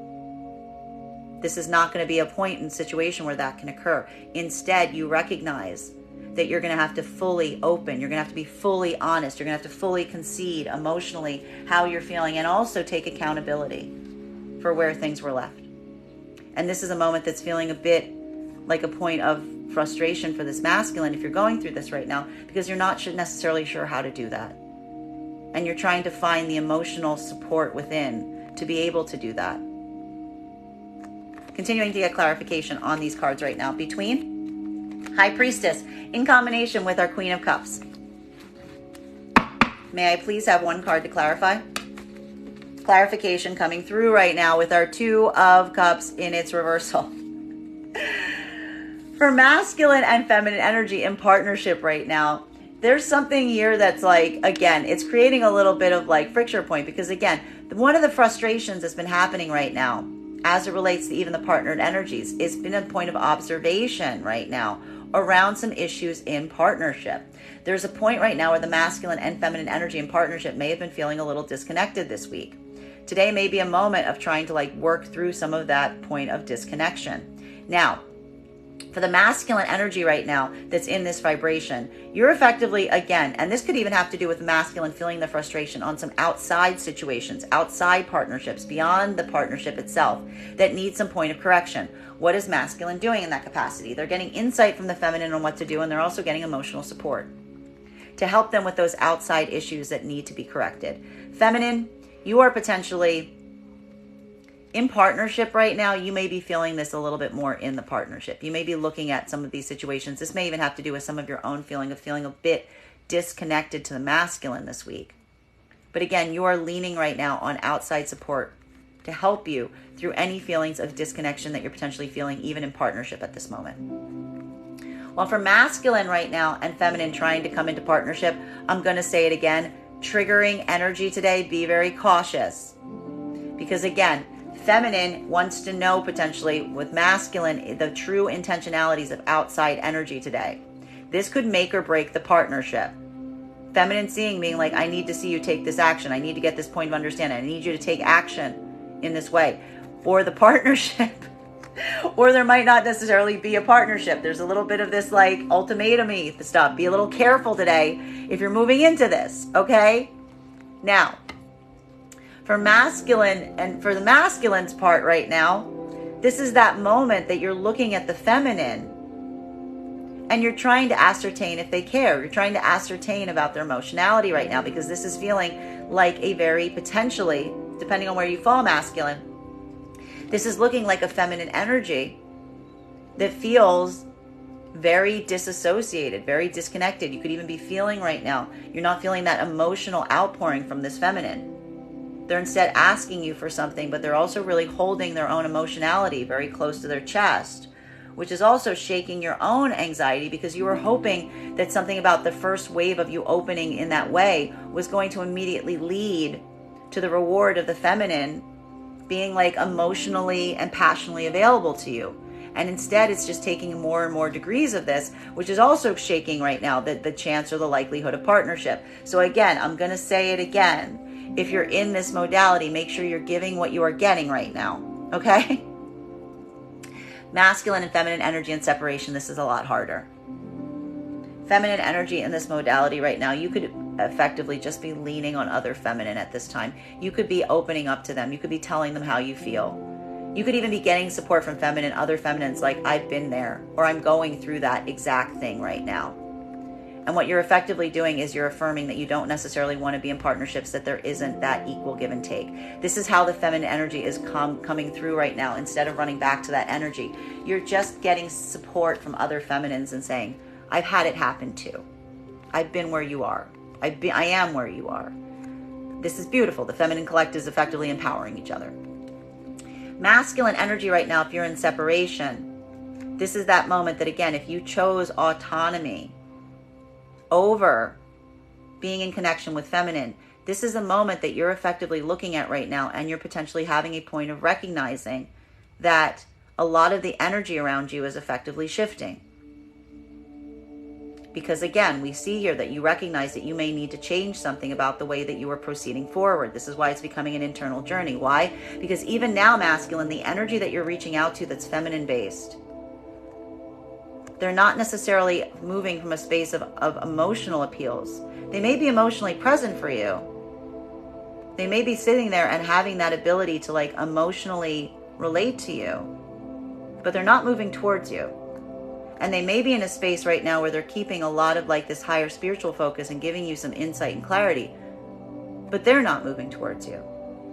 This is not going to be a point in situation where that can occur. Instead, you recognize that you're going to have to fully open. You're going to have to be fully honest. You're going to have to fully concede emotionally how you're feeling, and also take accountability for where things were left. And this is a moment that's feeling a bit like a point of frustration for this masculine if you're going through this right now, because you're not necessarily sure how to do that. And you're trying to find the emotional support within to be able to do that. Continuing to get clarification on these cards right now between High Priestess in combination with our Queen of Cups. May I please have one card to clarify? Clarification coming through right now with our Two of Cups in its reversal. For masculine and feminine energy in partnership right now, there's something here that's like, again, it's creating a little bit of like friction point, because again, one of the frustrations that's been happening right now as it relates to even the partnered energies, it's been a point of observation right now around some issues in partnership. There's a point right now where the masculine and feminine energy in partnership may have been feeling a little disconnected this week. Today may be a moment of trying to like work through some of that point of disconnection. Now, for the masculine energy right now that's in this vibration, you're effectively, again, and this could even have to do with masculine feeling the frustration on some outside situations, outside partnerships, beyond the partnership itself, that need some point of correction. What is masculine doing in that capacity? They're getting insight from the feminine on what to do, and they're also getting emotional support to help them with those outside issues that need to be corrected. Feminine, you are potentially in partnership right now. You may be feeling this a little bit more in the partnership. You may be looking at some of these situations. This may even have to do with some of your own feeling a bit disconnected to the masculine this week. But again, you are leaning right now on outside support to help you through any feelings of disconnection that you're potentially feeling even in partnership at this moment. While for masculine right now and feminine trying to come into partnership, I'm going to say it again, triggering energy today, be very cautious. Because again, feminine wants to know potentially with masculine the true intentionalities of outside energy today. This could make or break the partnership. Feminine seeing being like, I need to see you take this action. I need to get this point of understanding. I need you to take action in this way. Or the partnership. Or there might not necessarily be a partnership. There's a little bit of this like ultimatum-y stuff. Be a little careful today if you're moving into this, okay? Now, for masculine and for the masculine's part right now, this is that moment that you're looking at the feminine and you're trying to ascertain if they care. You're trying to ascertain about their emotionality right now, because this is feeling like a very potentially, depending on where you fall masculine, this is looking like a feminine energy that feels very disassociated, very disconnected. You could even be feeling right now, you're not feeling that emotional outpouring from this feminine. They're instead asking you for something, but they're also really holding their own emotionality very close to their chest, which is also shaking your own anxiety, because you were hoping that something about the first wave of you opening in that way was going to immediately lead to the reward of the feminine being like emotionally and passionately available to you. And instead, it's just taking more and more degrees of this, which is also shaking right now the chance or the likelihood of partnership. So again, I'm going to say it again. If you're in this modality, make sure you're giving what you are getting right now. Okay? Masculine and feminine energy and separation, this is a lot harder. Feminine energy in this modality right now, you could effectively just be leaning on other feminine at this time. You could be opening up to them. You could be telling them how you feel. You could even be getting support from feminine, other feminines, like, I've been there, or I'm going through that exact thing right now. And what you're effectively doing is you're affirming that you don't necessarily want to be in partnerships, that there isn't that equal give and take. This is how the feminine energy is coming through right now. Instead of running back to that energy, you're just getting support from other feminines and saying, I've had it happen too. I've been where you are. I am where you are. This is beautiful. The feminine collective is effectively empowering each other. Masculine energy right now, if you're in separation, this is that moment that, again, if you chose autonomy over being in connection with feminine, this is a moment that you're effectively looking at right now, and you're potentially having a point of recognizing that a lot of the energy around you is effectively shifting. Because again, we see here that you recognize that you may need to change something about the way that you are proceeding forward. This is why it's becoming an internal journey. Why? Because even now, masculine, the energy that you're reaching out to that's feminine based, they're not necessarily moving from a space of emotional appeals. They may be emotionally present for you. They may be sitting there and having that ability to like emotionally relate to you, but they're not moving towards you. And they may be in a space right now where they're keeping a lot of like this higher spiritual focus and giving you some insight and clarity, but they're not moving towards you.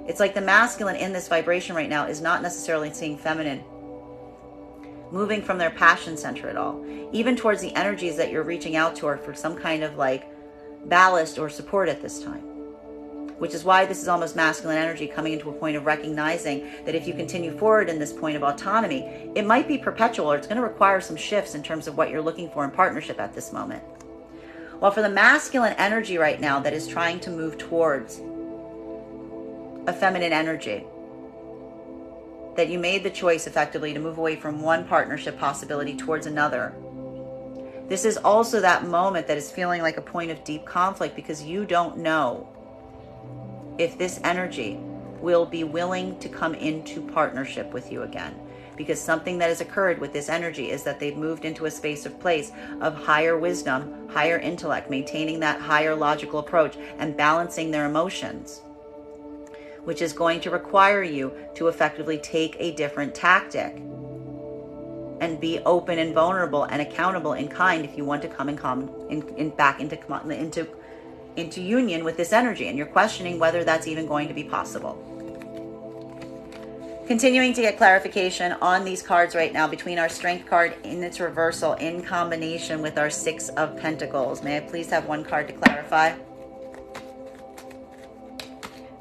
It's like the masculine in this vibration right now is not necessarily seeing feminine moving from their passion center at all, even towards the energies that you're reaching out to, or for some kind of like ballast or support at this time. Which is why this is almost masculine energy coming into a point of recognizing that if you continue forward in this point of autonomy, it might be perpetual, or it's going to require some shifts in terms of what you're looking for in partnership at this moment. While for the masculine energy right now that is trying to move towards a feminine energy, that you made the choice effectively to move away from one partnership possibility towards another. This is also that moment that is feeling like a point of deep conflict, because you don't know if this energy will be willing to come into partnership with you again. Because something that has occurred with this energy is that they've moved into a space of place of higher wisdom, higher intellect, maintaining that higher logical approach and balancing their emotions, which is going to require you to effectively take a different tactic and be open and vulnerable and accountable in kind if you want to come back into union with this energy. And you're questioning whether that's even going to be possible. Continuing to get clarification on these cards right now between our Strength card in its reversal in combination with our Six of Pentacles. May I please have one card to clarify?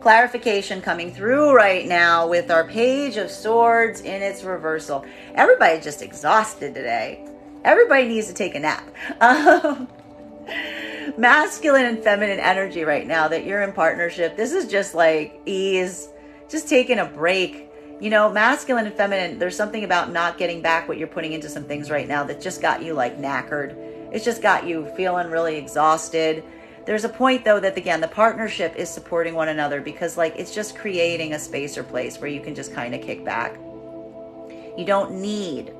Clarification coming through right now with our Page of Swords in its reversal. Everybody's just exhausted today. Everybody needs to take a nap. Masculine and feminine energy right now that you're in partnership. This is just like ease, just taking a break. You know, masculine and feminine, there's something about not getting back what you're putting into some things right now that just got you like knackered. It's just got you feeling really exhausted. There's a point though that again, the partnership is supporting one another, because like it's just creating a space or place where you can just kind of kick back. You don't need,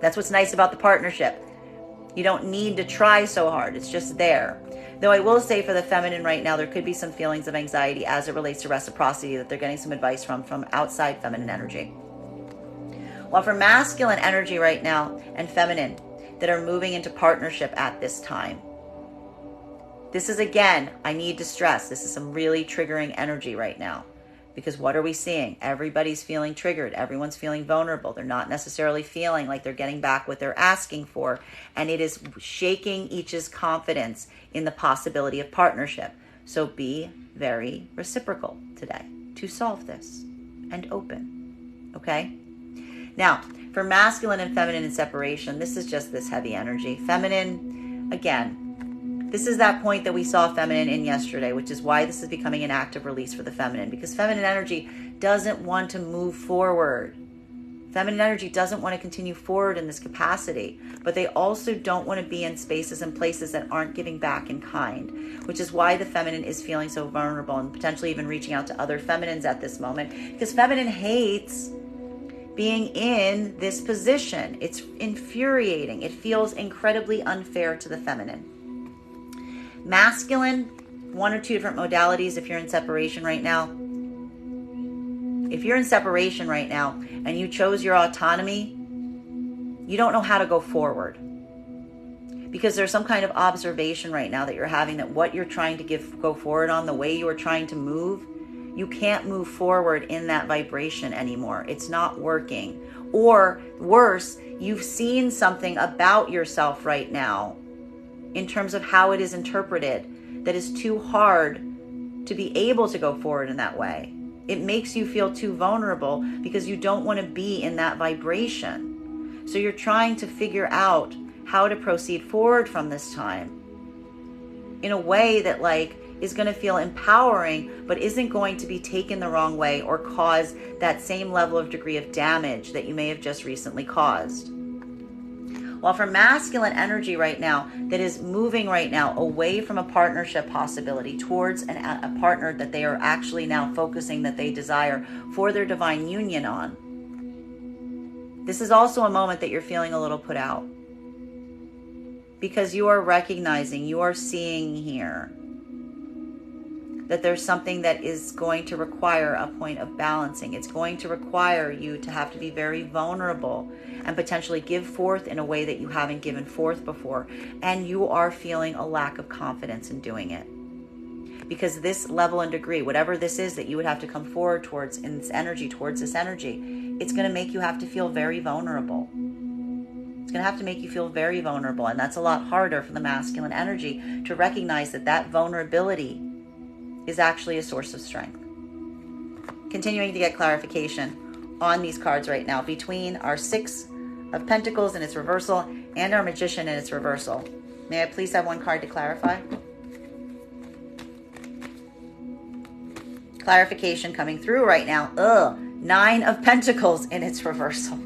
that's what's nice about the partnership. You don't need to try so hard. It's just there. Though I will say for the feminine right now, there could be some feelings of anxiety as it relates to reciprocity that they're getting some advice from outside feminine energy. While for masculine energy right now and feminine that are moving into partnership at this time, this is again, I need to stress, this is some really triggering energy right now. Because what are we seeing? Everybody's feeling triggered. Everyone's feeling vulnerable. They're not necessarily feeling like they're getting back what they're asking for. And it is shaking each's confidence in the possibility of partnership. So be very reciprocal today to solve this and open. Okay? Now, for masculine and feminine in separation, this is just this heavy energy. Feminine, again, this is that point that we saw feminine in yesterday, which is why this is becoming an active release for the feminine, because feminine energy doesn't want to move forward. Feminine energy doesn't want to continue forward in this capacity, but they also don't want to be in spaces and places that aren't giving back in kind, which is why the feminine is feeling so vulnerable and potentially even reaching out to other feminines at this moment, because feminine hates being in this position. It's infuriating. It feels incredibly unfair to the feminine. Masculine one or two different modalities if you're in separation right now. If you're in separation right now and you chose your autonomy, you don't know how to go forward. Because there's some kind of observation right now that you're having that what you're trying to go forward on, the way you are trying to move, you can't move forward in that vibration anymore. It's not working. Or worse, you've seen something about yourself right now in terms of how it is interpreted that is too hard to be able to go forward in that way. It makes you feel too vulnerable because you don't want to be in that vibration. So you're trying to figure out how to proceed forward from this time in a way that is going to feel empowering, but isn't going to be taken the wrong way or cause that same level of degree of damage that you may have just recently caused. While for masculine energy right now, that is moving right now away from a partnership possibility towards a partner that they are actually now focusing that they desire for their divine union on. This is also a moment that you're feeling a little put out. Because you are recognizing, you are seeing here that there's something that is going to require a point of balancing. It's going to require you to have to be very vulnerable and potentially give forth in a way that you haven't given forth before. And you are feeling a lack of confidence in doing it. Because this level and degree, whatever this is that you would have to come forward towards in this energy, towards this energy, it's going to make you have to feel very vulnerable. It's going to have to make you feel very vulnerable. And that's a lot harder for the masculine energy to recognize that vulnerability is actually a source of strength. Continuing to get clarification on these cards right now between our Six of Pentacles in its reversal and our Magician in its reversal. May I please have one card to clarify? Clarification coming through right now. Nine of Pentacles in its reversal.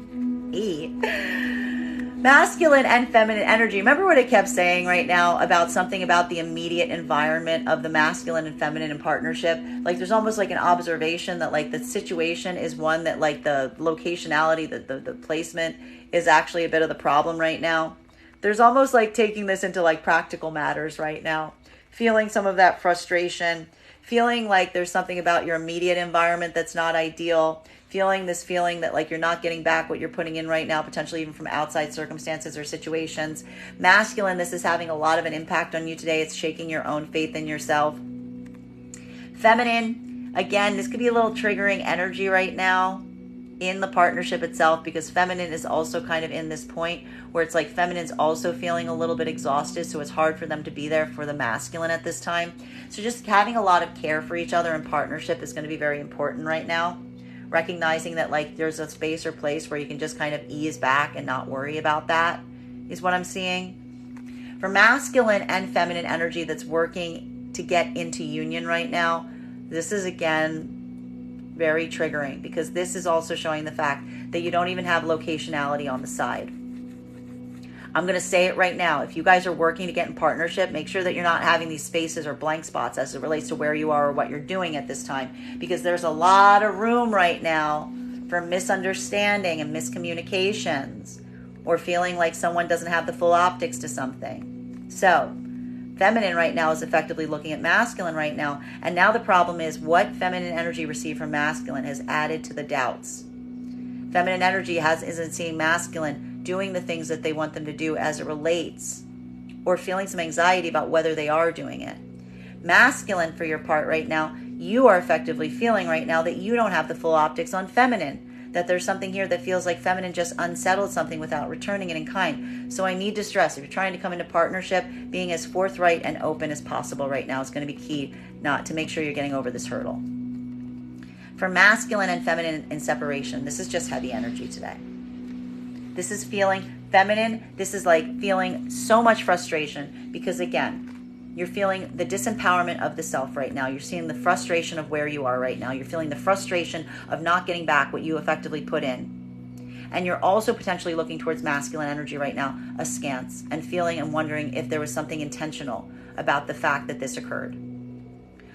Masculine and feminine energy. Remember what I kept saying right now about something about the immediate environment of the masculine and feminine in partnership? There's almost an observation that the situation is one that the locationality, the placement is actually a bit of the problem right now. There's almost taking this into practical matters right now. Feeling some of that frustration. Feeling there's something about your immediate environment that's not ideal. Feeling that you're not getting back what you're putting in right now, potentially even from outside circumstances or situations. Masculine, this is having a lot of an impact on you today. It's shaking your own faith in yourself. Feminine, again, this could be a little triggering energy right now in the partnership itself, because feminine is also kind of in this point where it's feminine's also feeling a little bit exhausted, so it's hard for them to be there for the masculine at this time. So just having a lot of care for each other in partnership is going to be very important right now. Recognizing that there's a space or place where you can just kind of ease back and not worry about that is what I'm seeing. For masculine and feminine energy that's working to get into union right now, this is again very triggering, because this is also showing the fact that you don't even have locationality on the side. I'm going to say it right now. If you guys are working to get in partnership, make sure that you're not having these spaces or blank spots as it relates to where you are or what you're doing at this time, because there's a lot of room right now for misunderstanding and miscommunications, or feeling like someone doesn't have the full optics to something. So feminine right now is effectively looking at masculine right now. And now the problem is what feminine energy received from masculine has added to the doubts. Feminine energy isn't seeing masculine doing the things that they want them to do as it relates, or feeling some anxiety about whether they are doing it. Masculine, for your part right now, you are effectively feeling right now that you don't have the full optics on feminine, that there's something here that feels like feminine just unsettled something without returning it in kind. So I need to stress, if you're trying to come into partnership, being as forthright and open as possible right now is going to be key, not to make sure you're getting over this hurdle. For masculine and feminine in separation, this is just heavy energy today. This is feeling feminine. This is feeling so much frustration, because again, you're feeling the disempowerment of the self right now. You're seeing the frustration of where you are right now. You're feeling the frustration of not getting back what you effectively put in. And you're also potentially looking towards masculine energy right now, askance, and feeling and wondering if there was something intentional about the fact that this occurred.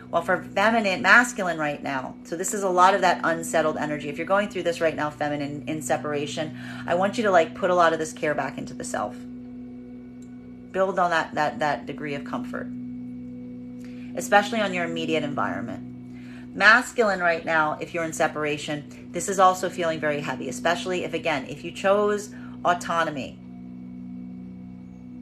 Well, for masculine right now, so this is a lot of that unsettled energy. If you're going through this right now, feminine in separation, I want you to put a lot of this care back into the self. Build on that degree of comfort. especially on your immediate environment. Masculine right now, if you're in separation, this is also feeling very heavy, especially if you chose autonomy.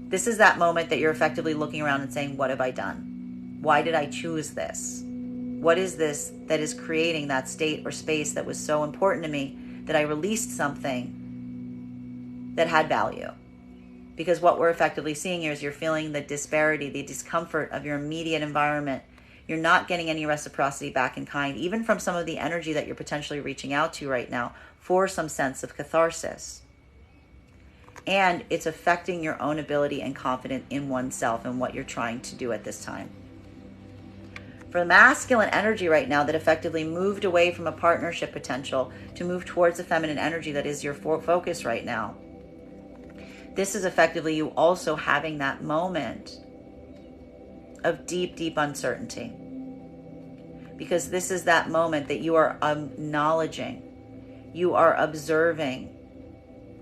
This is that moment that you're effectively looking around and saying, what have I done? Why did I choose this? What is this that is creating that state or space that was so important to me that I released something that had value? Because what we're effectively seeing here is you're feeling the disparity, the discomfort of your immediate environment. You're not getting any reciprocity back in kind, even from some of the energy that you're potentially reaching out to right now for some sense of catharsis. And it's affecting your own ability and confidence in oneself and what you're trying to do at this time. For the masculine energy right now that effectively moved away from a partnership potential to move towards the feminine energy that is your focus right now, this is effectively you also having that moment of deep, deep uncertainty. Because this is that moment that you are acknowledging, you are observing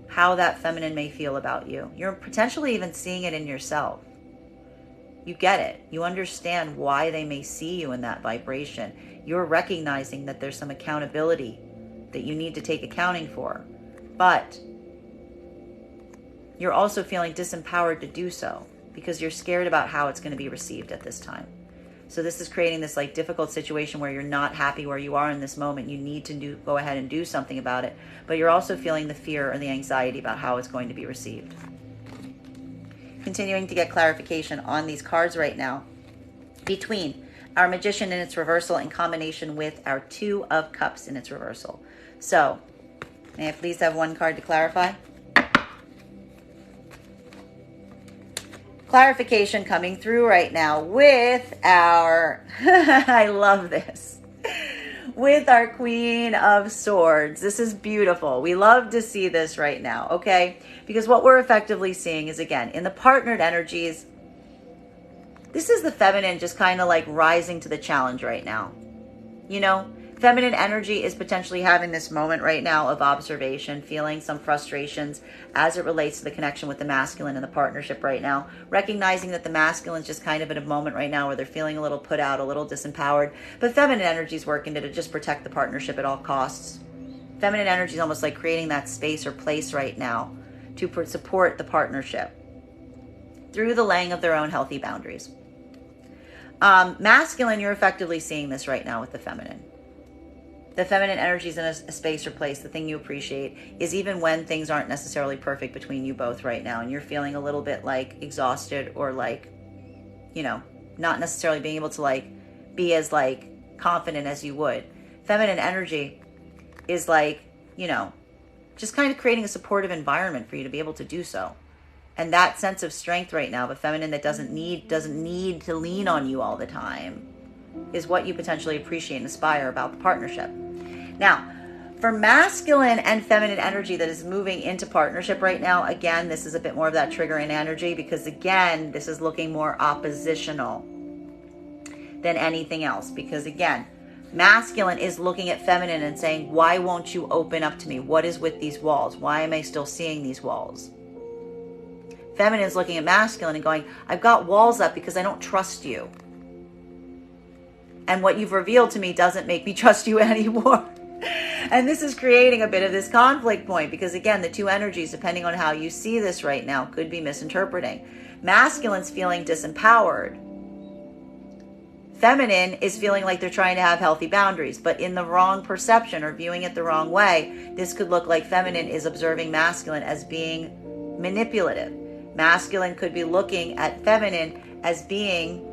how that feminine may feel about you. You're potentially even seeing it in yourself. You get it. You understand why they may see you in that vibration. You're recognizing that there's some accountability that you need to take accounting for. But you're also feeling disempowered to do so because you're scared about how it's going to be received at this time. So this is creating this difficult situation where you're not happy where you are in this moment. You need to go ahead and do something about it. But you're also feeling the fear and the anxiety about how it's going to be received. Continuing to get clarification on these cards right now between our Magician in its reversal in combination with our Two of Cups in its reversal. So, may I please have one card to clarify? Clarification coming through right now with our, I love this, with our Queen of Swords. This is beautiful. We love to see this right now, okay? Because what we're effectively seeing is, again, in the partnered energies, this is the feminine just kind of rising to the challenge right now. You know, feminine energy is potentially having this moment right now of observation, feeling some frustrations as it relates to the connection with the masculine in the partnership right now, recognizing that the masculine is just kind of at a moment right now where they're feeling a little put out, a little disempowered, but feminine energy is working to just protect the partnership at all costs. Feminine energy is almost like creating that space or place right now to support the partnership through the laying of their own healthy boundaries. Masculine, you're effectively seeing this right now with the feminine. The feminine energy is in a space or place. The thing you appreciate is even when things aren't necessarily perfect between you both right now and you're feeling a little bit exhausted or not necessarily being able to be as confident as you would. Feminine energy is just kind of creating a supportive environment for you to be able to do so. And that sense of strength right now, the feminine that doesn't need to lean on you all the time, is what you potentially appreciate and aspire about the partnership. Now, for masculine and feminine energy that is moving into partnership right now, again, this is a bit more of that triggering energy because, again, this is looking more oppositional than anything else. Because, again, masculine is looking at feminine and saying, why won't you open up to me? What is with these walls? Why am I still seeing these walls? Feminine is looking at masculine and going, I've got walls up because I don't trust you. And what you've revealed to me doesn't make me trust you anymore. And this is creating a bit of this conflict point because, again, the two energies, depending on how you see this right now, could be misinterpreting. Masculine's feeling disempowered. Feminine is feeling like they're trying to have healthy boundaries, but in the wrong perception or viewing it the wrong way, this could look like feminine is observing masculine as being manipulative. Masculine could be looking at feminine as being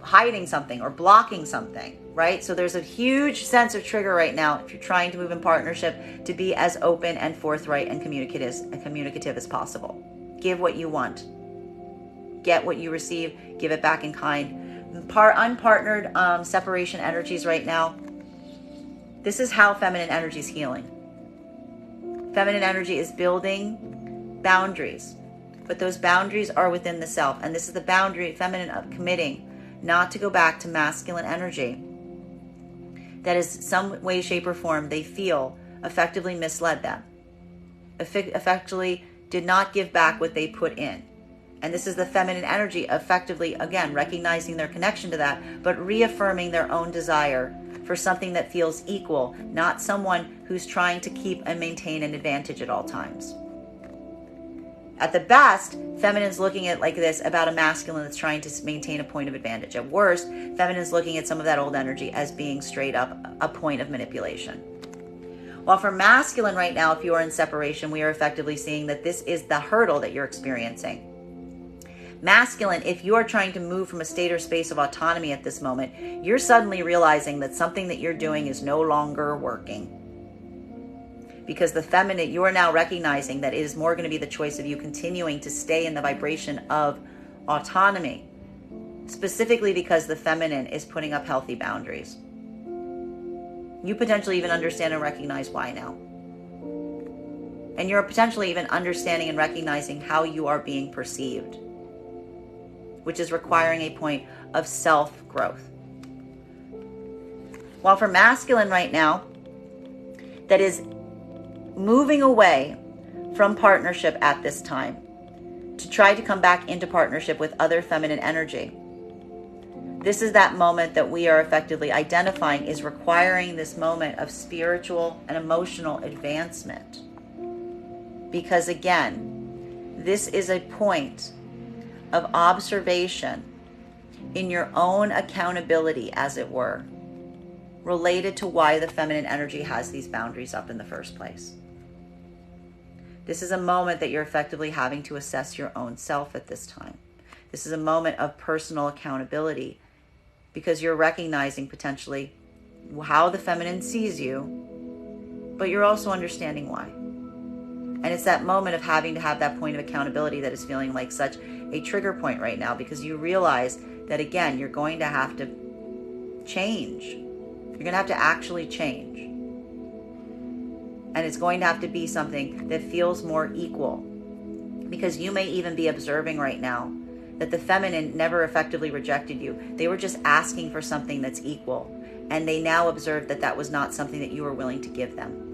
hiding something or blocking something, right? So there's a huge sense of trigger right now if you're trying to move in partnership to be as open and forthright and communicative as possible. Give what you want. Get what you receive. Give it back in kind. Unpartnered separation energies right now. This is how feminine energy is healing. Feminine energy is building boundaries, but those boundaries are within the self. And this is the boundary, feminine, of committing not to go back to masculine energy that is some way, shape, or form they feel effectively misled them, effectively did not give back what they put in. And this is the feminine energy, effectively, again, recognizing their connection to that, but reaffirming their own desire for something that feels equal, not someone who's trying to keep and maintain an advantage at all times. At the best, feminine's looking at like this about a masculine that's trying to maintain a point of advantage. At worst, feminine's looking at some of that old energy as being straight up a point of manipulation. While for masculine right now, if you are in separation, we are effectively seeing that this is the hurdle that you're experiencing. Masculine, if you are trying to move from a state or space of autonomy at this moment, you're suddenly realizing that something that you're doing is no longer working. Because the feminine, you are now recognizing that it is more going to be the choice of you continuing to stay in the vibration of autonomy, specifically because the feminine is putting up healthy boundaries. You potentially even understand and recognize why now. And you're potentially even understanding and recognizing how you are being perceived, which is requiring a point of self-growth. While for masculine right now, that is moving away from partnership at this time to try to come back into partnership with other feminine energy. This is that moment that we are effectively identifying is requiring this moment of spiritual and emotional advancement. Because again, this is a point of observation in your own accountability, as it were, related to why the feminine energy has these boundaries up in the first place. This is a moment that you're effectively having to assess your own self at this time. This is a moment of personal accountability because you're recognizing potentially how the feminine sees you, but you're also understanding why. And it's that moment of having to have that point of accountability that is feeling like such a trigger point right now, because you realize that, again, you're going to have to change. You're going to have to actually change. And it's going to have to be something that feels more equal, because you may even be observing right now that the feminine never effectively rejected you. They were just asking for something that's equal. And they now observed that that was not something that you were willing to give them.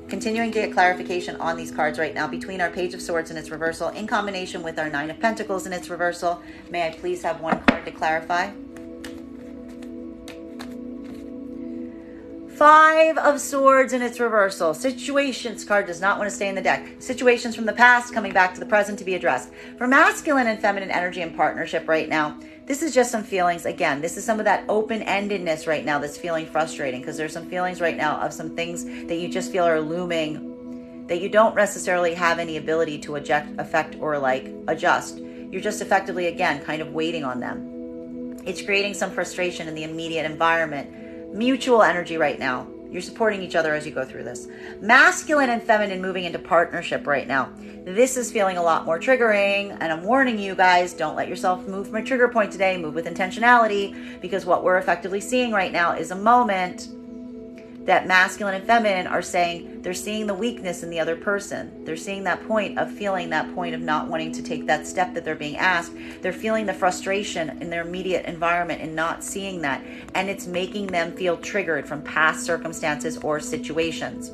Continuing to get clarification on these cards right now between our Page of Swords and its reversal in combination with our Nine of Pentacles and its reversal. May I please have one card to clarify? Five of Swords in its reversal. Situations card does not want to stay in the deck. Situations from the past coming back to the present to be addressed. For masculine and feminine energy in partnership right now, this is just some feelings. Again, this is some of that open-endedness right now that's feeling frustrating, because there's some feelings right now of some things that you just feel are looming that you don't necessarily have any ability to affect or like adjust. You're just effectively, again, kind of waiting on them. It's creating some frustration in the immediate environment. Mutual energy right now. You're supporting each other as you go through this. Masculine and feminine moving into partnership right now. This is feeling a lot more triggering, and I'm warning you guys, don't let yourself move from a trigger point today. Move with intentionality, because what we're effectively seeing right now is a moment that masculine and feminine are saying they're seeing the weakness in the other person. They're seeing that point of feeling that point of not wanting to take that step that they're being asked. They're feeling the frustration in their immediate environment and not seeing that. And it's making them feel triggered from past circumstances or situations.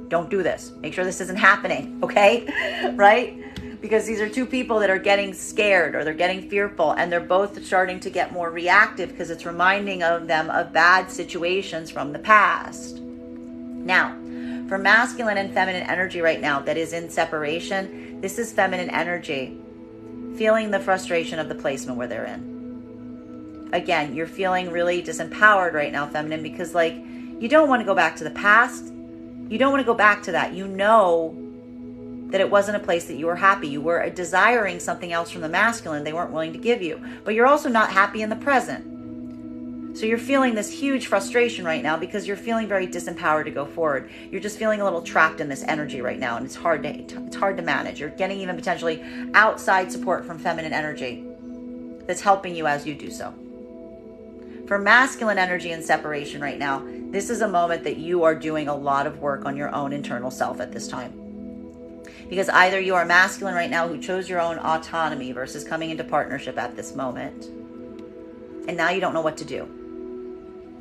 Don't do this. Make sure this isn't happening, okay? Right? Because these are two people that are getting scared or they're getting fearful, and they're both starting to get more reactive because it's reminding of them of bad situations from the past. Now, for masculine and feminine energy right now that is in separation, this is feminine energy feeling the frustration of the placement where they're in. Again, you're feeling really disempowered right now, feminine, because like you don't want to go back to the past. You don't want to go back to that. You know that it wasn't a place that you were happy. You were desiring something else from the masculine they weren't willing to give you. But you're also not happy in the present. So you're feeling this huge frustration right now because you're feeling very disempowered to go forward. You're just feeling a little trapped in this energy right now, and it's hard to manage. You're getting even potentially outside support from feminine energy that's helping you as you do so. For masculine energy and separation right now, this is a moment that you are doing a lot of work on your own internal self at this time. Because either you are masculine right now who chose your own autonomy versus coming into partnership at this moment, and now you don't know what to do.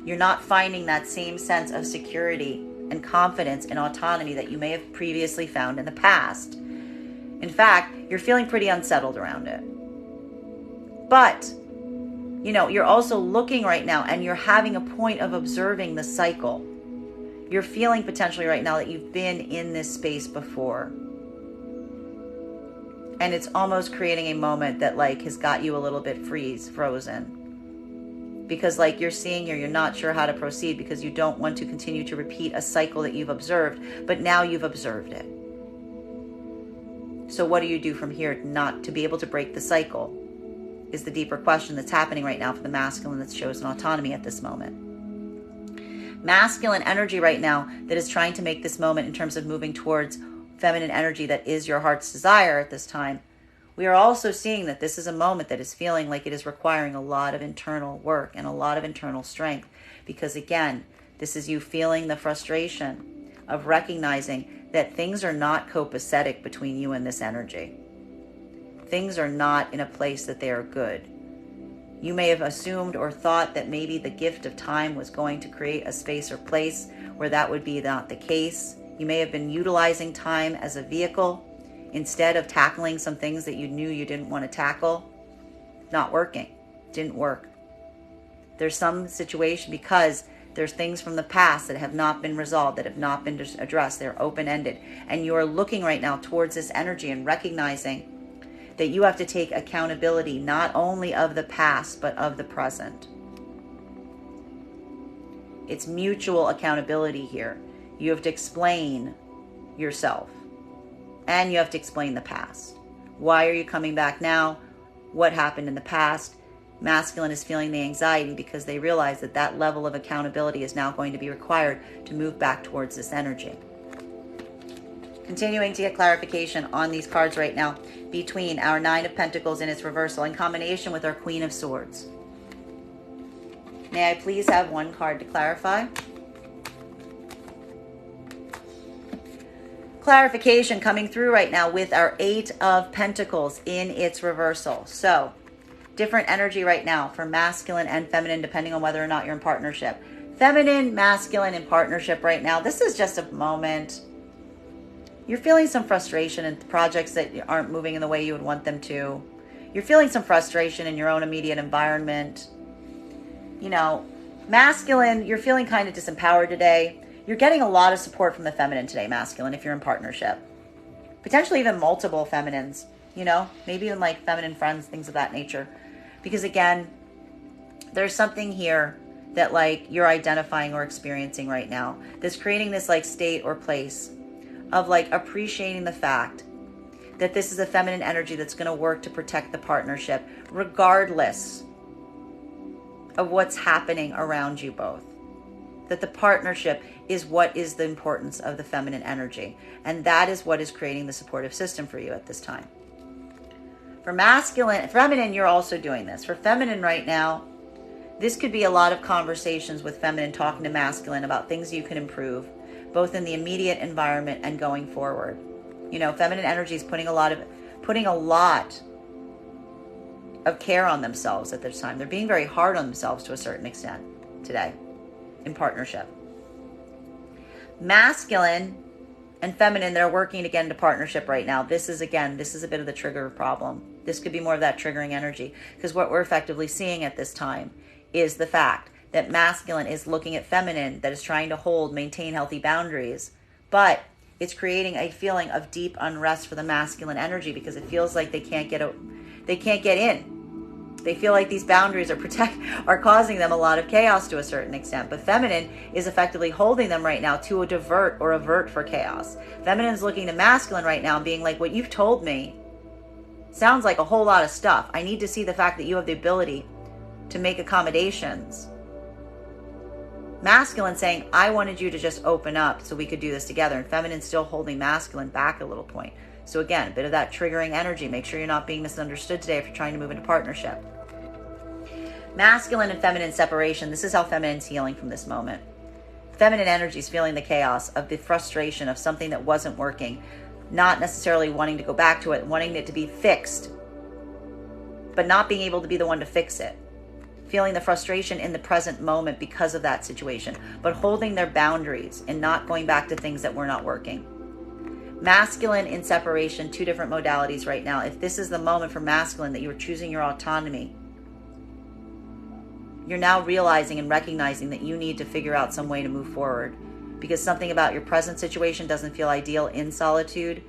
You're not finding that same sense of security and confidence and autonomy that you may have previously found in the past. And In fact, you're feeling pretty unsettled around it. But, you're also looking right now and you're having a point of observing the cycle. You're feeling potentially right now that you've been in this space before. And it's almost creating a moment that has got you a little bit frozen. Because you're seeing here, you're not sure how to proceed because you don't want to continue to repeat a cycle that you've observed, but now you've observed it. So what do you do from here not to be able to break the cycle is the deeper question that's happening right now for the masculine that's chosen autonomy at this moment. Masculine energy right now that is trying to make this moment in terms of moving towards feminine energy that is your heart's desire at this time. We are also seeing that this is a moment that is feeling like it is requiring a lot of internal work and a lot of internal strength. Because again, this is you feeling the frustration of recognizing that things are not copacetic between you and this energy. Things are not in a place that they are good. You may have assumed or thought that maybe the gift of time was going to create a space or place where that would be not the case. You may have been utilizing time as a vehicle instead of tackling some things that you knew you didn't want to tackle. Not working. Didn't work. There's some situation because there's things from the past that have not been resolved, that have not been addressed. They're open-ended. And you are looking right now towards this energy and recognizing that you have to take accountability not only of the past, but of the present. It's mutual accountability here. You have to explain yourself. And you have to explain the past. Why are you coming back now? What happened in the past? Masculine is feeling the anxiety because they realize that that level of accountability is now going to be required to move back towards this energy. Continuing to get clarification on these cards right now between our Nine of Pentacles in its reversal in combination with our Queen of Swords. May I please have one card to clarify? Clarification coming through right now with our Eight of Pentacles in its reversal. So, different energy right now for masculine and feminine depending on whether or not you're in partnership. Feminine, masculine in partnership right now. This is just a moment. You're feeling some frustration in projects that aren't moving in the way you would want them to. You're feeling some frustration in your own immediate environment. Masculine, you're feeling kind of disempowered today. You're getting a lot of support from the feminine today, masculine, if you're in partnership. Potentially even multiple feminines, maybe even feminine friends, things of that nature. Because again, there's something here that you're identifying or experiencing right now that's creating this state or place of appreciating the fact that this is a feminine energy that's going to work to protect the partnership regardless of what's happening around you both. That the partnership is what is the importance of the feminine energy. And that is what is creating the supportive system for you at this time. For feminine, you're also doing this. For feminine right now, this could be a lot of conversations with feminine talking to masculine about things you can improve, both in the immediate environment and going forward. Feminine energy is putting a lot of care on themselves at this time. They're being very hard on themselves to a certain extent today in partnership. Masculine and feminine, they're working to get into partnership right now. This is a bit of the trigger problem. This could be more of that triggering energy because what we're effectively seeing at this time is the fact that masculine is looking at feminine that is trying to maintain healthy boundaries, but it's creating a feeling of deep unrest for the masculine energy because it feels like they can't get in. They feel like these boundaries are causing them a lot of chaos to a certain extent. But feminine is effectively holding them right now to avert for chaos. Feminine's looking to masculine right now and being like, what you've told me sounds like a whole lot of stuff. I need to see the fact that you have the ability to make accommodations. Masculine saying, I wanted you to just open up so we could do this together. And feminine still holding masculine back a little point. So again, a bit of that triggering energy. Make sure you're not being misunderstood today if you're trying to move into partnership. Masculine and feminine separation. This is how feminine's healing from this moment. Feminine energy is feeling the chaos of the frustration of something that wasn't working. Not necessarily wanting to go back to it, wanting it to be fixed, but not being able to be the one to fix it. Feeling the frustration in the present moment because of that situation, but holding their boundaries and not going back to things that were not working. Masculine in separation, two different modalities right now. If this is the moment for masculine that you are choosing your autonomy, you're now realizing and recognizing that you need to figure out some way to move forward, because something about your present situation doesn't feel ideal in solitude,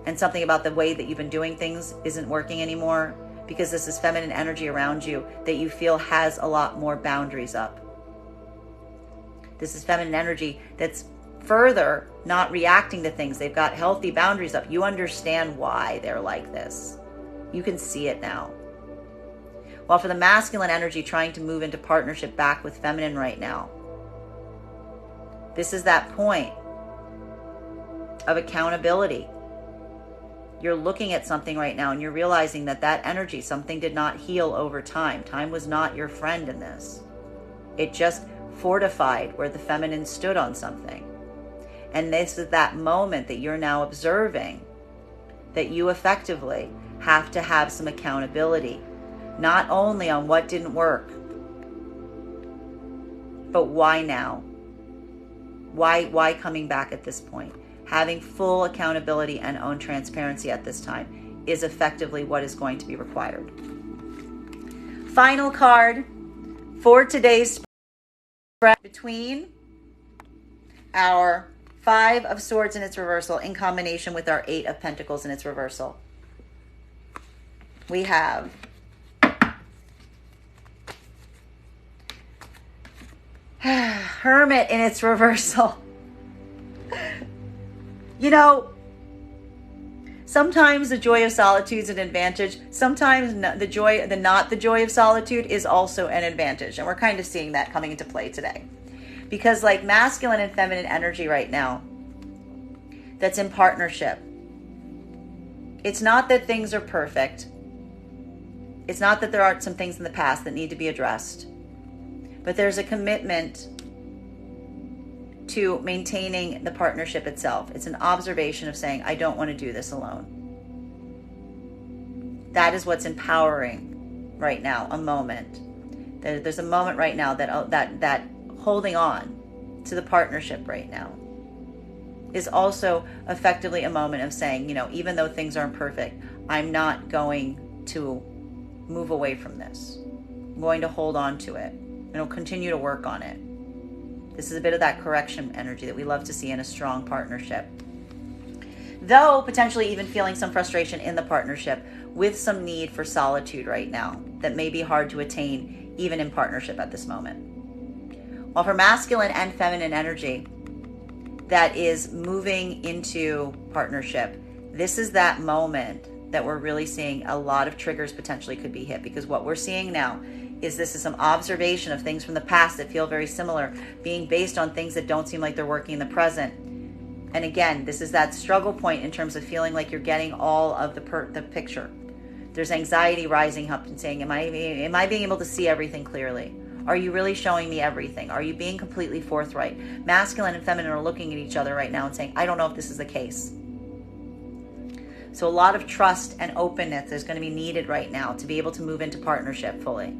and something about the way that you've been doing things isn't working anymore, because this is feminine energy around you that you feel has a lot more boundaries up. This is feminine energy that's further not reacting to things. They've got healthy boundaries up. You understand why they're like this. You can see it now. While for the masculine energy trying to move into partnership back with feminine right now, this is that point of accountability. You're looking at something right now and you're realizing that that energy, something did not heal over time. Time was not your friend in this. It just fortified where the feminine stood on something. And this is that moment that you're now observing that you effectively have to have some accountability, not only on what didn't work, but why now? Why coming back at this point? Having full accountability and own transparency at this time is effectively what is going to be required. Final card for today's spread between our Five of Swords in its reversal in combination with our Eight of Pentacles in its reversal. We have Hermit in its reversal. You know, sometimes the joy of solitude is an advantage. Sometimes the joy of solitude is also an advantage. And we're kind of seeing that coming into play today. Because like masculine and feminine energy right now, that's in partnership. It's not that things are perfect. It's not that there aren't some things in the past that need to be addressed. But there's a commitment to maintaining the partnership itself. It's an observation of saying, I don't want to do this alone. That is what's empowering right now, a moment. There's a moment right now that holding on to the partnership right now is also effectively a moment of saying, you know, even though things aren't perfect, I'm not going to move away from this. I'm going to hold on to it and I'll continue to work on it. This is a bit of that correction energy that we love to see in a strong partnership. Though potentially even feeling some frustration in the partnership with some need for solitude right now that may be hard to attain even in partnership at this moment. While for masculine and feminine energy that is moving into partnership, this is that moment that we're really seeing a lot of triggers potentially could be hit, because what we're seeing now is this is some observation of things from the past that feel very similar, being based on things that don't seem like they're working in the present. And again, this is that struggle point in terms of feeling like you're getting all of the picture. There's anxiety rising up and saying, am I being able to see everything clearly? Are you really showing me everything? Are you being completely forthright? Masculine and feminine are looking at each other right now and saying, I don't know if this is the case. So a lot of trust and openness is going to be needed right now to be able to move into partnership fully.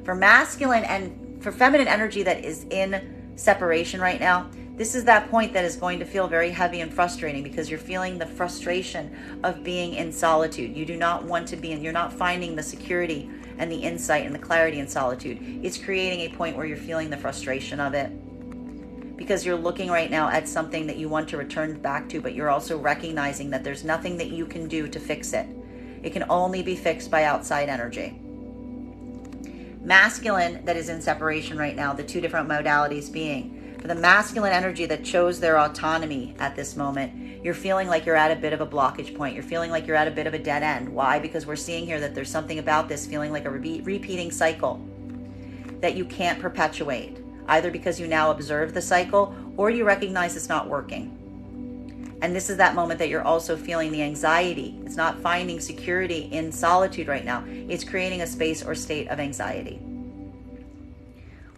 For masculine and for feminine energy that is in separation right now, this is that point that is going to feel very heavy and frustrating, because you're feeling the frustration of being in solitude. You do not want to be in, you're not finding the security and the insight and the clarity in solitude. It's creating a point where you're feeling the frustration of it, because you're looking right now at something that you want to return back to, but you're also recognizing that there's nothing that you can do to fix it. It can only be fixed by outside energy. Masculine that is in separation right now, the two different modalities being, for the masculine energy that chose their autonomy at this moment, you're feeling like you're at a bit of a blockage point. You're feeling like you're at a bit of a dead end. Why? Because we're seeing here that there's something about this feeling like a repeating cycle that you can't perpetuate, either because you now observe the cycle or you recognize it's not working. And this is that moment that you're also feeling the anxiety. It's not finding security in solitude right now. It's creating a space or state of anxiety.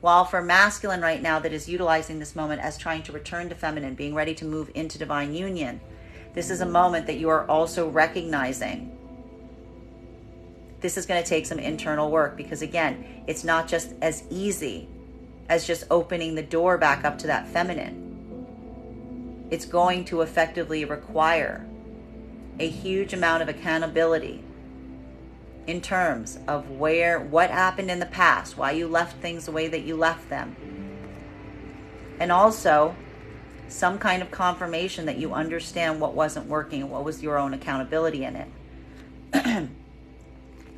While for masculine right now that is utilizing this moment as trying to return to feminine, being ready to move into divine union, this is a moment that you are also recognizing this is going to take some internal work, because again, it's not just as easy as just opening the door back up to that feminine. It's going to effectively require a huge amount of accountability in terms of what happened in the past, why you left things the way that you left them. And also some kind of confirmation that you understand what wasn't working and what was your own accountability in it.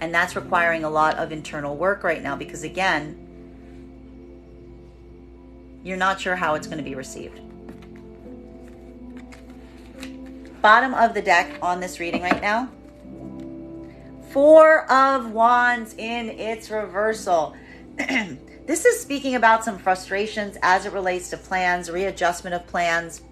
And that's requiring a lot of internal work right now because, again, you're not sure how it's going to be received. Bottom of the deck on this reading right now, Four of Wands in its reversal. This is speaking about some frustrations as it relates to plans, readjustment of plans.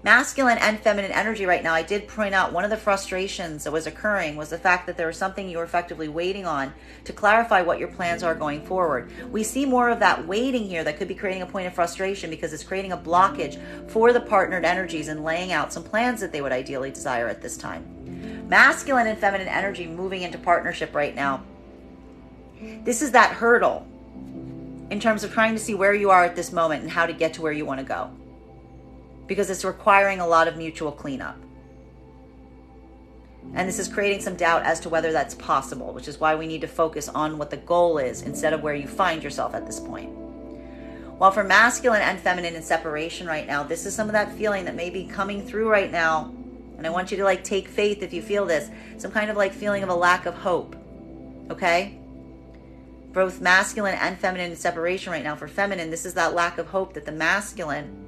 Masculine and feminine energy right now. I did point out one of the frustrations that was occurring was the fact that there was something you were effectively waiting on to clarify what your plans are going forward. We see more of that waiting here that could be creating a point of frustration because it's creating a blockage for the partnered energies and laying out some plans that they would ideally desire at this time. Masculine and feminine energy moving into partnership right now. This is that hurdle in terms of trying to see where you are at this moment and how to get to where you want to go. Because it's requiring a lot of mutual cleanup. And this is creating some doubt as to whether that's possible, which is why we need to focus on what the goal is instead of where you find yourself at this point. While for masculine and feminine in separation right now, this is some of that feeling that may be coming through right now. And I want you to take faith if you feel this, some kind of feeling of a lack of hope. Okay? Both masculine and feminine in separation right now. For feminine, this is that lack of hope that the masculine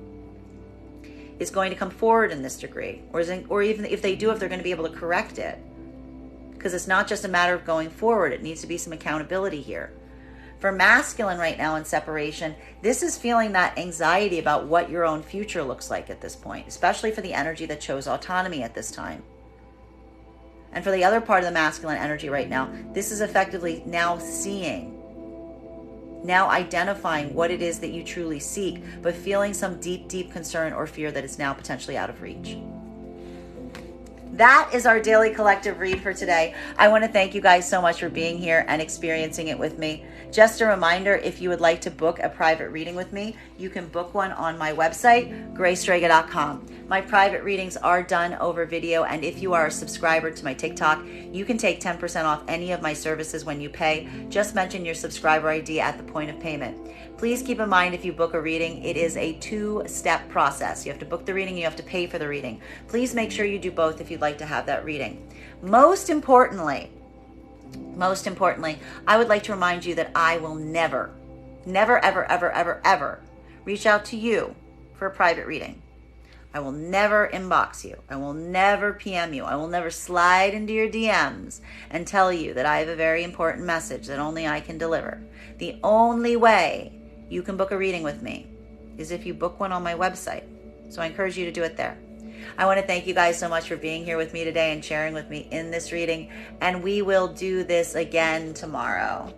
is going to come forward in this degree, or even if they do, if they're going to be able to correct it, because it's not just a matter of going forward. It needs to be some accountability here. For masculine right now in separation, this is feeling that anxiety about what your own future looks like at this point, especially for the energy that chose autonomy at this time. And for the other part of the masculine energy right now, this is effectively now identifying what it is that you truly seek, but feeling some deep, deep concern or fear that it's now potentially out of reach. That is our daily collective read for today. I want to thank you guys so much for being here and experiencing it with me. Just a reminder, if you would like to book a private reading with me, you can book one on my website, Strega.com. My private readings are done over video, and if you are a subscriber to my TikTok, you can take 10% off any of my services when you pay. Just mention your subscriber ID at the point of payment. Please keep in mind, if you book a reading, it is a two-step process. You have to book the reading, you have to pay for the reading. Please make sure you do both if you'd like to have that reading. Most importantly, I would like to remind you that I will never, ever reach out to you for a private reading. I will never inbox you. I will never PM you. I will never slide into your DMs and tell you that I have a very important message that only I can deliver. The only way you can book a reading with me is if you book one on my website. So I encourage you to do it there. I want to thank you guys so much for being here with me today and sharing with me in this reading. And we will do this again tomorrow.